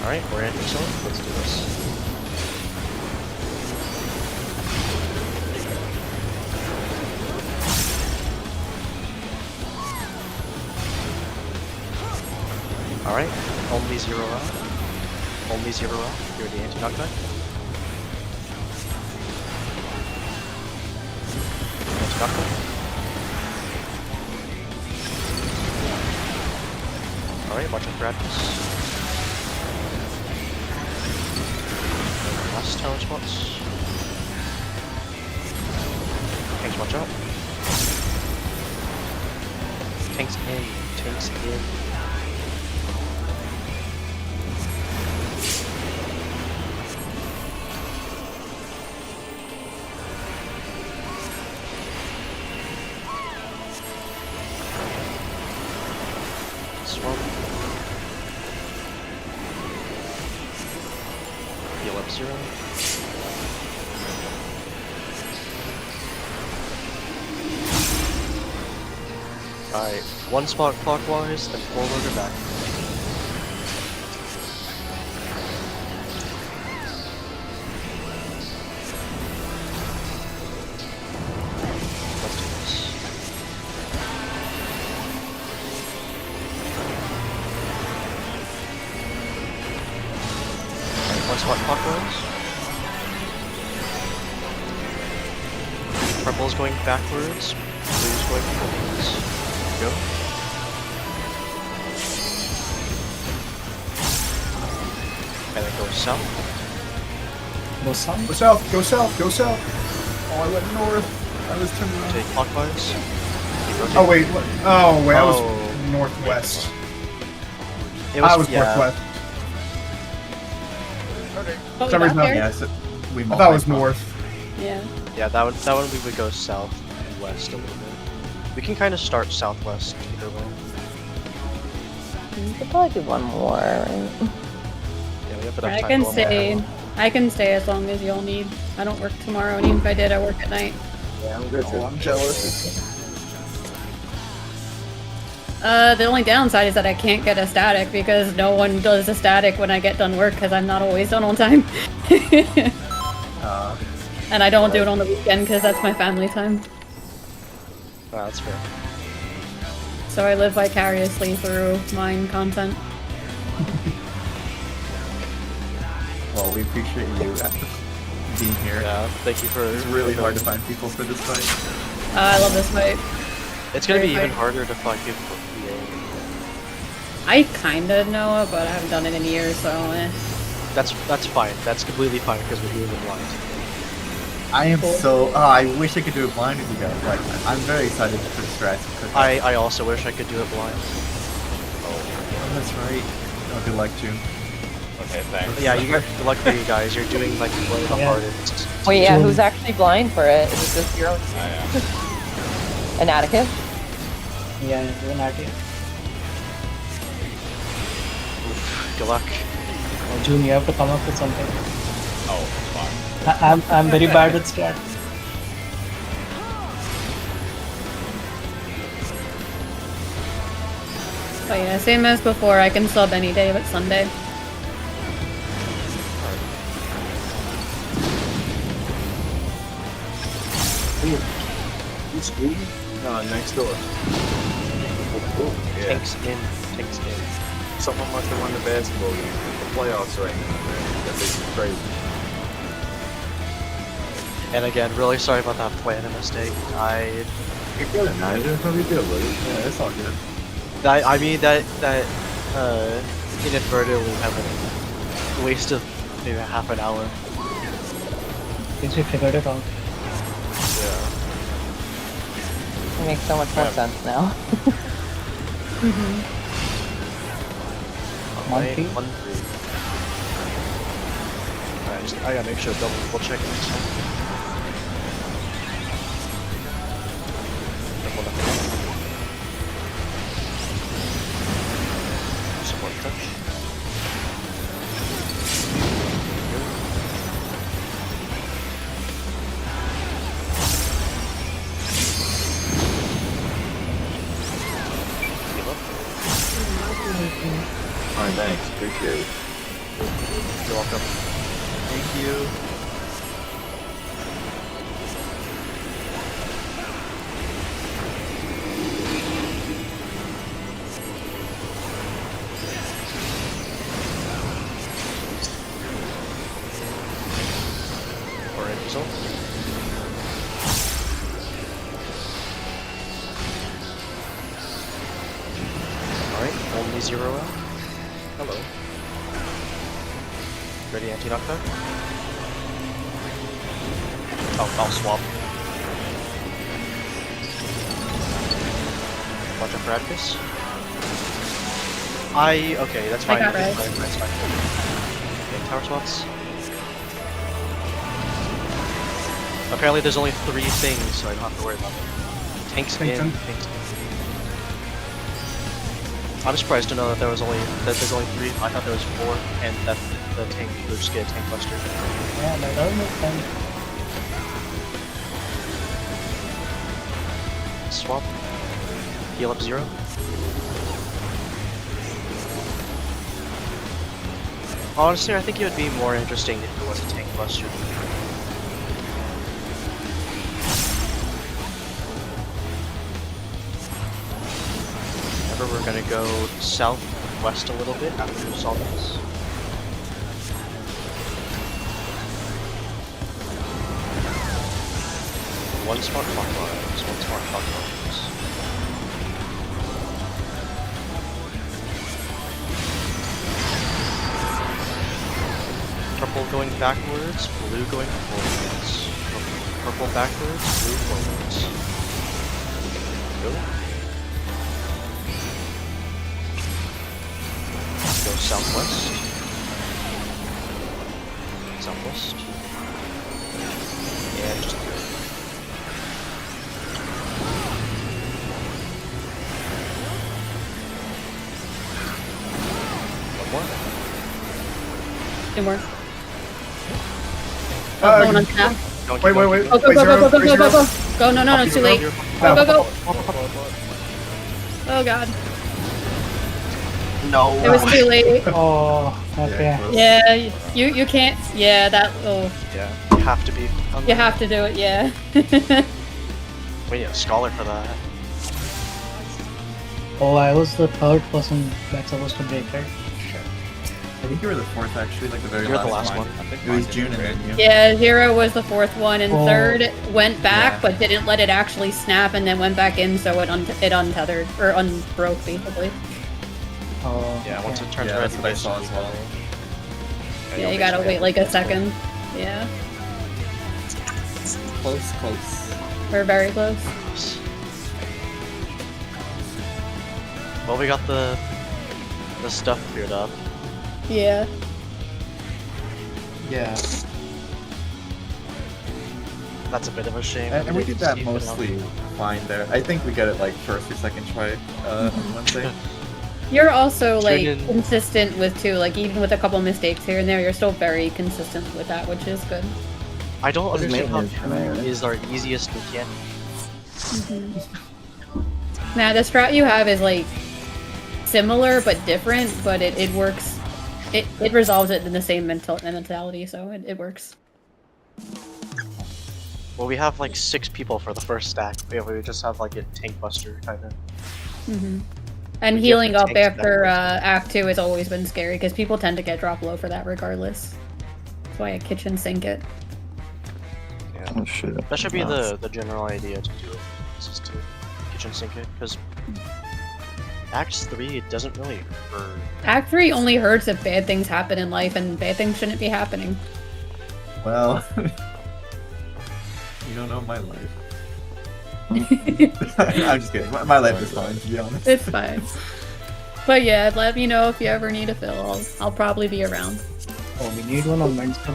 Alright, we're in so let's do this. Alright, only 0 round. Only 0 round. You're the anti-knockback. Anti-knockback. Alright, watch out for Atlas. Last tower spots. Tanks, watch out. Tanks in. Swamp. Heal up 0. Alright, 1 spot clockwise, then forward or back. Let's do this. Alright, 1 spot clockwise. Purple's going backwards, blue's going forwards. Go. And then go south. Go south. Go south, go south, go south. Oh, I went north. I was turning around. Take clockwise. Keep rotating. Oh, wait. I was Oh. northwest. It I was northwest. Oh, For some we reason, got there? Yeah, so we I thought it was multi-pop. north. Yeah. Yeah, that one we would go south and west a little bit. We can kind of start southwest either way. You could probably do one more, right? Yeah, we have enough I time can to stay. I can stay as long as y'all need. I don't work tomorrow, and even if I did, I work at night. Yeah, I'm good. Oh, I'm jealous. The only downside is that I can't get a static because no one does a static when I get done work because I'm not always done on time. And I don't do it on the weekend because that's my family time. Oh, that's fair. So I live vicariously through mine content. Well, we appreciate you being here. Yeah, thank you for. It's really hard to find people for this fight. I love this fight. It's gonna be Very even hard. harder to find people for PA. I kinda know it, but I haven't done it in years, so That's fine. That's completely fine because we're doing it blind. I am so. Oh, I wish I could do it blind with you guys. Like, I'm very excited for strats. I also wish I could do it blind. Oh, that's right. Oh, good luck, June. Okay, thanks. Yeah, you guys, luck for you guys. You're doing like one of the Yeah. hardest. Wait, yeah, June. who's actually blind for it? Is it just your own? I am. An Atticus? Yeah, even at it. Good luck. June, you have to come up with something. Oh, fine. I'm very bad at strat. But yeah, same as before, I can sub any day but Sunday. You school? No, next door. Yeah. Tanks in. Tanks in. Someone must have won the basketball game. The playoffs right now, man. That makes me crazy. And again, really sorry about that planning mistake. You're good at night. There's no big deal, buddy. Yeah, it's all good. I mean that inadvertently having wasted maybe half an hour. At least we figured it out. Yeah. It makes so much more sense now. Monthly? 1-3. I gotta make sure to double check next time. Support touch. Alright, thanks. Appreciate it. You're welcome. Thank you. Or end result. Alright, only 0 out. Hello. Ready anti-knockback? Oh, I'll swap. Watch out for Adcus. Okay, that's fine. got That's res. fine, that's fine. Okay, tower swaps. Apparently there's only 3 things, so I don't have to worry about it. Tanks in, Tanks in. tanks in. I'm surprised to know that there's only 3. I thought there was 4, and that the tank would just get a tank buster. Yeah, that does make sense. Swap. Heal up 0. Honestly, I think it would be more interesting if it was a tank buster. Remember, we're gonna go southwest a little bit after we solve this. One smart clockwise, one smart clockwise. Purple going backwards, blue going forwards. Purple backwards, blue forwards. Go. Go southwest. Southwest. And just one more. 2 more. Uh, Going on snap. Don't Wait. Go, go, go, go, go, go, go, go, go. Go, no, it's too late. Go, go, go. Oh god. No. It was too late. Oh, okay. Yeah, you can't. Yeah, that. Oh, Yeah, you have to be. you have to do it. Yeah. We need a scholar for that. Oh, I was the 3rd person that's supposed to break it. I think you were the 4th actually, like the very You're the last, last one. I think It was mine June and didn't then you. Yeah, 0 was the 4th one, and Oh. 3rd went back, Yeah. but didn't let it actually snap, and then went back in, so it untethered or unbroke basically. Oh, Yeah, once it turns Yeah, red, that's what I saw as well. Yeah, you gotta wait like a second. Yeah, Close, close. we're very close. Well, we got the stuff cleared up. Yeah. Yeah. That's a bit of a shame. And we did that Keep it up. mostly fine there. I think we get it like first or second try on Wednesday. You're also like Tune in. consistent with too, like even with a couple mistakes here and there, you're still very consistent with that, which is good. I don't His understand how name is Two is our easiest mechanic. Nah, the strat you have is like similar but different, but it works. It resolves it in the same mentality, so it works. Well, we have like 6 people for the first stack. We just have like a tank buster kind of. And We get healing the up tanks after back. Act 2 has always been scary because people tend to get drop low for that regardless. That's why I kitchen sink it. Oh shit. That should be the general idea to do it. Is just to kitchen sink it, because Act 3 it doesn't really hurt. Act 3 only hurts if bad things happen in life, and bad things shouldn't be happening. Well, you don't know my life. I'm just kidding. My life is fine, to be honest. It's fine. But yeah, let me know if you ever need a fill. I'll probably be around. Oh, we need one on Wednesday.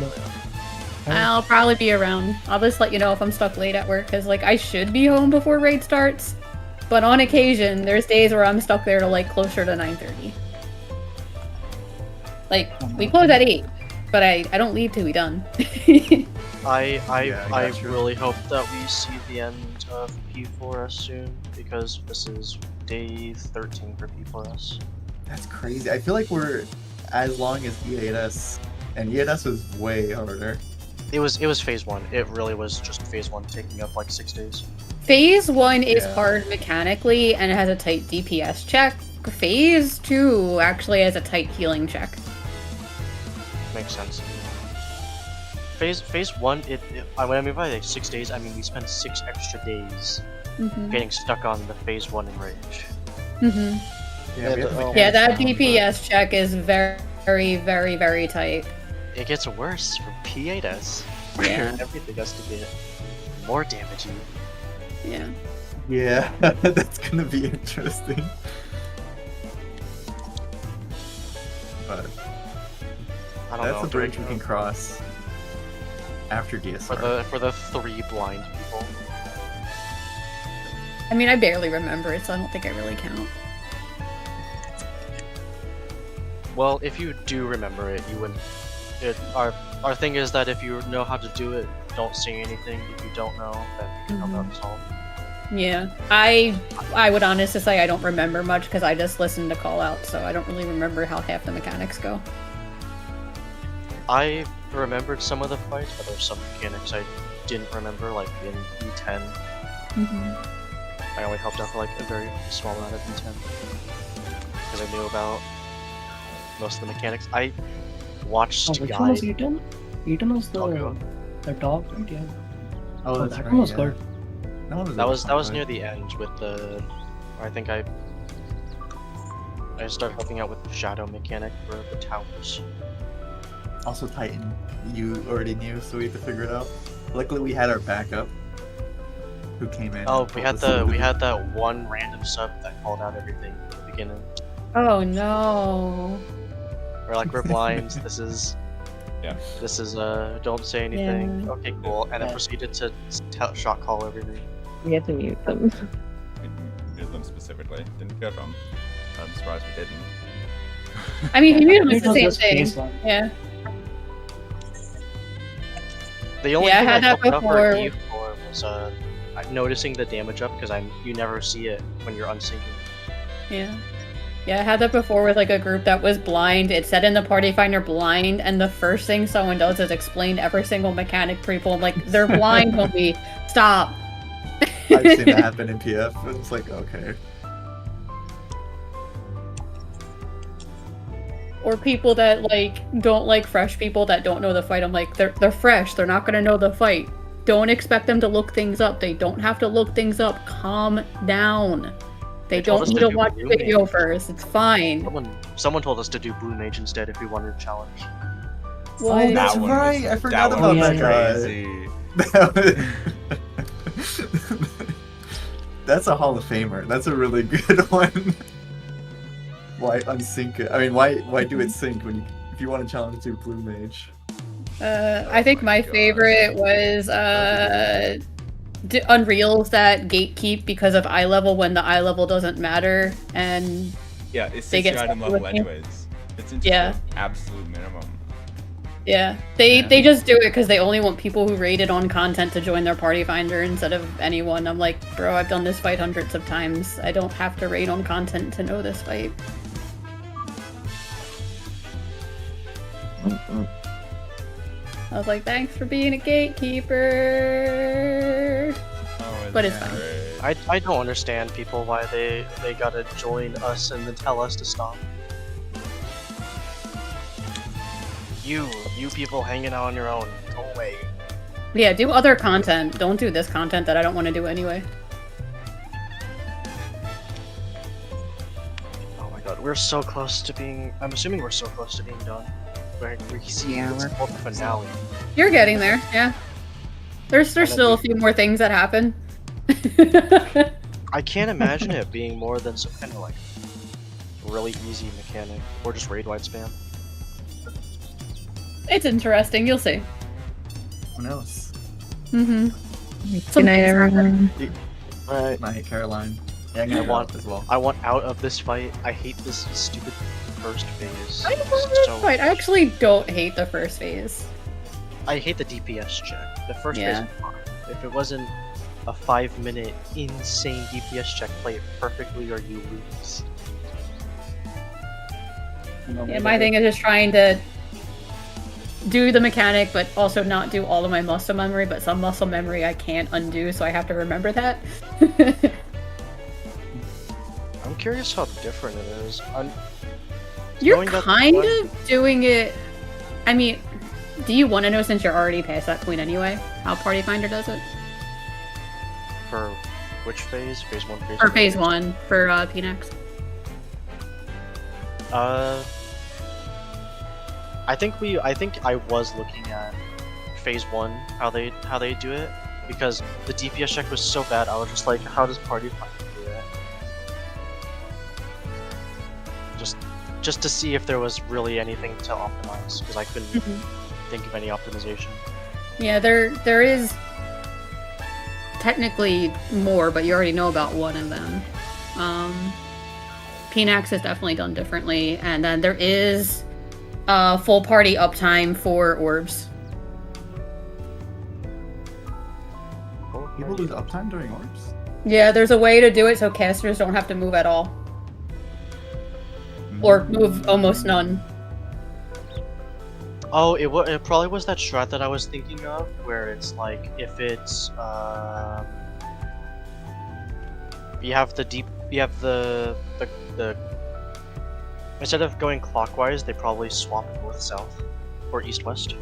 I'll probably be around. I'll just let you know if I'm stuck late at work, because like I should be home before raid starts, but on occasion there's days where I'm stuck there to like closer to 9:30. Like we close at 8, but I don't leave till we done. I gotcha. really hope that we see the end of P4S soon, because this is day 13 for P4S. That's crazy. I feel like we're as long as E8S, and E8S was way harder. It was phase 1. It really was just phase 1 taking up like 6 days. Phase 1 is Yeah. hard mechanically and it has a tight DPS check. Phase 2 actually has a tight healing check. Makes sense. Phase 1, what I mean by like 6 days, I mean we spent 6 extra days getting stuck on the phase 1 in rage. Yeah, we have the Yeah, that mechanics down, DPS check is very, very, very tight. It gets worse for P8S, where Yeah. everything has to get more damaging. Yeah. but yeah, that's gonna be interesting. But I don't that's know. a bridge we can cross after DSR. for the 3 blind people. I mean, I barely remember it, so I don't think I really count. Well, if you do remember it, you wouldn't. Our thing is that if you know how to do it, don't say anything. If you don't know, then you can help out solve. Yeah, I would honestly say I don't remember much because I just listened to call out, so I don't really remember how half the mechanics go. I remembered some of the fights, but there's some mechanics I didn't remember, like in E10. I only helped out for like a very small amount of E10 because I knew about most of the mechanics. I watched Oh, which one was guide. Eaton? Eaton was Doggo. the dog, right? Yeah. Oh, that's that right. one was yeah. good. That was That was near the end with the. I think I started helping out with the shadow mechanic for the towers. Also Titan, you already knew, so we had to figure it out. Luckily, we had our backup, who came in. Oh, and we told had us we had that one random sub that called out everything at the beginning. Oh no. We're like, we're blind. This is don't say anything. Yeah. Okay, cool. And then Yeah. proceeded to shot call everything. We have to mute them. We did them specifically. Didn't kill them. I'm surprised we didn't. I mean, you It it's the was same just thing. phase 1. Yeah. The only Yeah, I thing I had that helped out for before. E4 was noticing the damage up because you never see it when you're unsyncing. Yeah. Yeah, I had that before with like a group that was blind. It said in the party finder blind, and the first thing someone does is explain every single mechanic to people. I'm like, they're blind, homie. Stop. I've seen that happen in PF. It's like, okay. Or people that like don't like fresh people that don't know the fight. I'm like, they're fresh. They're not gonna know the fight. Don't expect them to look things up. They don't have to look things up. Calm down. They told don't us need to to do watch blue the video mage. first. It's fine. Someone told us to do Blue Mage instead if we wanted to challenge. What? Oh, that's That one right. was- I forgot that about one was that guy. crazy. That's a Hall of Famer. That's a really good one. Why unsync it? I mean, why do it sync when if you want to challenge to Blue Mage? I think my favorite was Unreal's that gatekeep because of eye level when the eye level doesn't matter, and Yeah, it's They 60 get item stuck level with you. anyways. It's just Yeah. like absolute minimum. Yeah, they just do it because they only want people who rated on content to join their party finder instead of anyone. I'm like, bro, I've done this fight hundreds of times. I don't have to rate on content to know this fight. I was like, thanks for being a gatekeeper. Oh, But it's fine. I don't understand people why they gotta join us and then tell us to stop. You people hanging out on your own. Go away. Yeah, do other content. Don't do this content that I don't want to do anyway. Oh my god, we're so close to being. I'm assuming we're so close to being done. We see it's called the finale. You're getting there, yeah. There's still a few more things that happen. I can't imagine it being more than some kind of like really easy mechanic or just raid wide spam. It's interesting, you'll see. Who knows? Mm-hmm. Good night, everyone. Right. Night, Caroline. Yeah, I'm gonna go out as well. I want out of this fight. I hate this stupid first phase. I love this fight. I actually don't hate the first phase. I hate the DPS check. The first Yeah. phase was fine. If it wasn't a 5-minute insane DPS check, play it perfectly or you lose. Yeah, my thing is just trying to do the mechanic, but also not do all of my muscle memory, but some muscle memory I can't undo, so I have to remember that. I'm curious how different it is. You're Knowing that kind one- of doing it... I mean, do you want to know, since you're already past that point anyway, how Party Finder does it? For which phase? Phase 1, phase Or 2? phase 1 for PNX? I think I was looking at phase 1, how they do it, because the DPS check was so bad. I was just like, how does Party Finder do it? Just to see if there was really anything to optimize, because I couldn't think of any optimization. Yeah, there is technically more, but you already know about one of them. PNX is definitely done differently, and then there is full party uptime for orbs. People lose uptime during orbs? Yeah, there's a way to do it so casters don't have to move at all. Or move almost none. Oh, it probably was that strat that I was thinking of, where it's like if it's you have the instead of going clockwise, they probably swap north south or east west.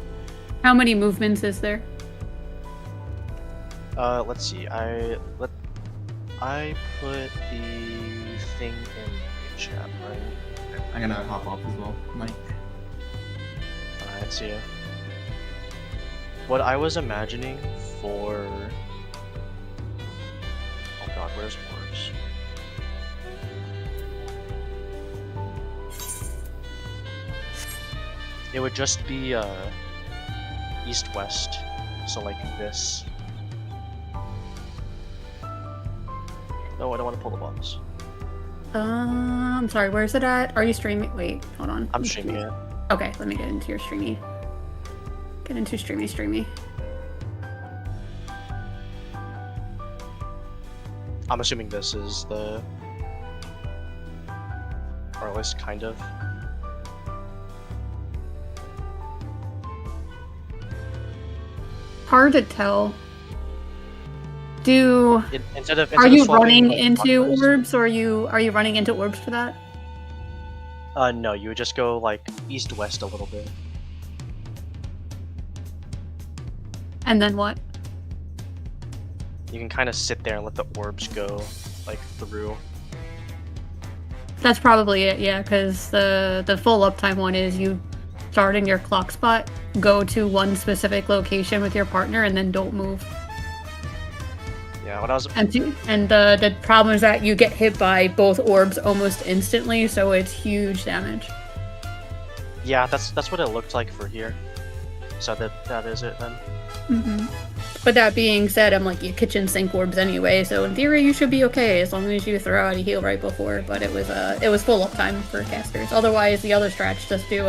How many movements is there? Let's see. I put the thing in the chat, right? I'm gonna hop off as well, Mike. Alright, see ya. What I was imagining for... Oh god, where's orbs? It would just be, east-west. So like this. No, I don't want to pull the bombs. I'm sorry, where's it at? Are you streaming? Wait, hold on. I'm streaming it. Okay, let me get into your streamy. Get into streamy. I'm assuming this is the... Or at least kind of. Hard to tell. Instead of Are you swapping, running like, into clockwise- orbs, or are you running into orbs for that? No, you would just go like east-west a little bit. And then what? You can kind of sit there and let the orbs go like through. That's probably it, yeah, because the full uptime one is you start in your clock spot, go to one specific location with your partner, and then don't move. Yeah, when I was And the problem is that you get hit by both orbs almost instantly, so it's huge damage. yeah, that's what it looked like for here. So that is it then. Mm-hmm. But that being said, I'm like, your kitchen sink orbs anyway, so in theory you should be okay as long as you throw out a heal right before. But it was full uptime for casters. Otherwise, the other strats just do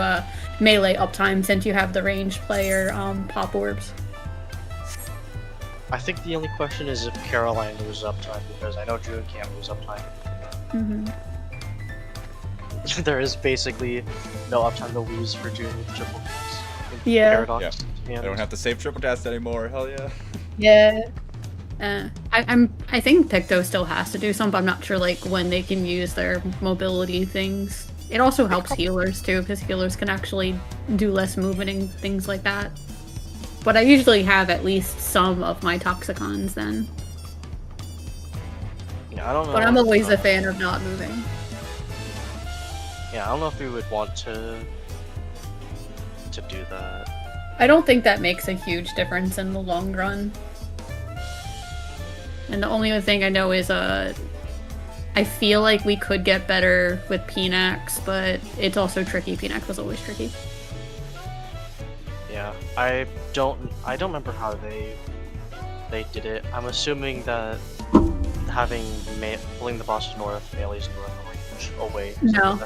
melee uptime since you have the ranged player pop orbs. I think the only question is if Caroline loses uptime, because I know June can't lose uptime. There is basically no uptime to lose for June with triple cast. Yeah. Paradox. I don't have to save triple cast anymore. Hell yeah. Yeah. I think Picto still has to do some, but I'm not sure like when they can use their mobility things. It also helps healers too, because healers can actually do less movement and things like that. But I usually have at least some of my Toxicons then. Yeah, I don't know. But I'm always a fan of not moving. Yeah, I don't know if we would want to do that. I don't think that makes a huge difference in the long run. And the only other thing I know is I feel like we could get better with Pinax, but it's also tricky. Pinax was always tricky. Yeah, I don't remember how they did it. I'm assuming that pulling the bosses north, melee's north range away. No,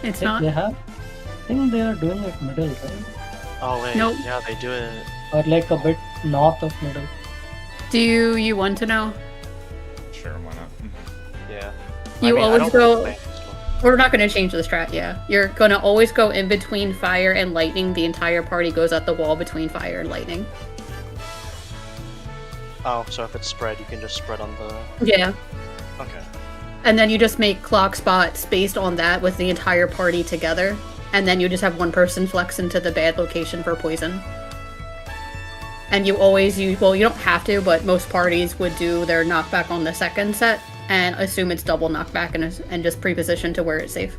it's not. They have. I think they are doing it middle, right? Oh wait, Nope. yeah, they do it. Or like a bit north of middle. Do you want to know? Sure, why not? Yeah. You I always don't go. think so. We're not going to change the strat, yeah. You're going to always go in between fire and lightning. The entire party goes at the wall between fire and lightning. Oh, so if it's spread, you can just spread on the... Yeah. Okay. And then you just make clock spots based on that with the entire party together. And then you just have one person flex into the bad location for poison. And you always use... Well, you don't have to, but most parties would do their knockback on the second set and assume it's double knockback and just pre-position to where it's safe.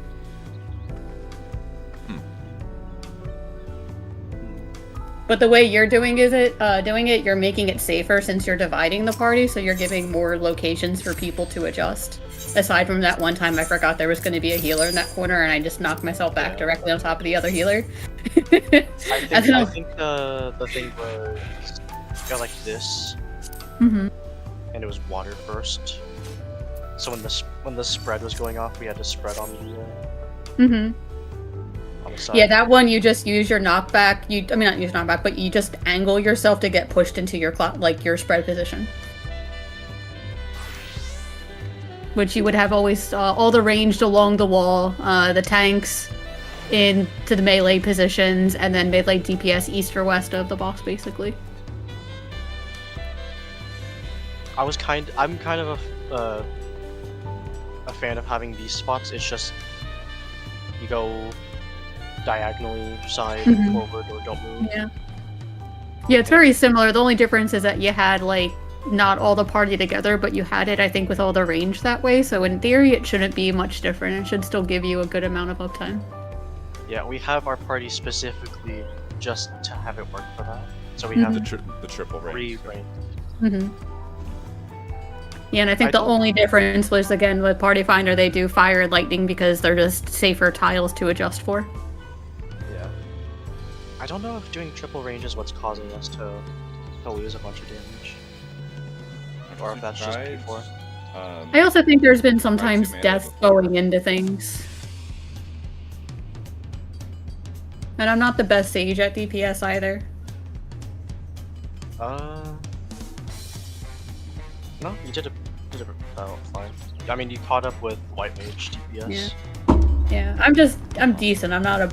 But the way you're doing it, you're making it safer since you're dividing the party, so you're giving more locations for people to adjust. Aside from that one time I forgot there was going to be a healer in that corner and I just knocked myself back directly on top of the other healer. I think the thing was go like this, and it was water first. So when the spread was going off, we had to spread on the on the side. Yeah, that one you just use your knockback. I mean, not use knockback, but you just angle yourself to get pushed into your your spread position. Which you would have always all the ranged along the wall, the tanks into the melee positions, and then melee DPS east or west of the boss, basically. I'm kind of a fan of having these spots. It's just you go diagonally, side, forward, or don't move. Yeah, it's very similar. The only difference is that you had like not all the party together, but you had it, I think, with all the range that way. So in theory, it shouldn't be much different. It should still give you a good amount of uptime. Yeah, we have our party specifically just to have it work for that. So we have The triple range. Yeah, and I think the only difference was, again, with Party Finder, they do fire and lightning because they're just safer tiles to adjust for. Yeah. I don't know if doing triple range is what's causing us to lose a bunch of damage. Or if that's just P4. I also think there's been sometimes death going into things. And I'm not the best sage at DPS either. No, you did it fine. I mean, you caught up with White Mage DPS. Yeah, I'm decent. I'm not a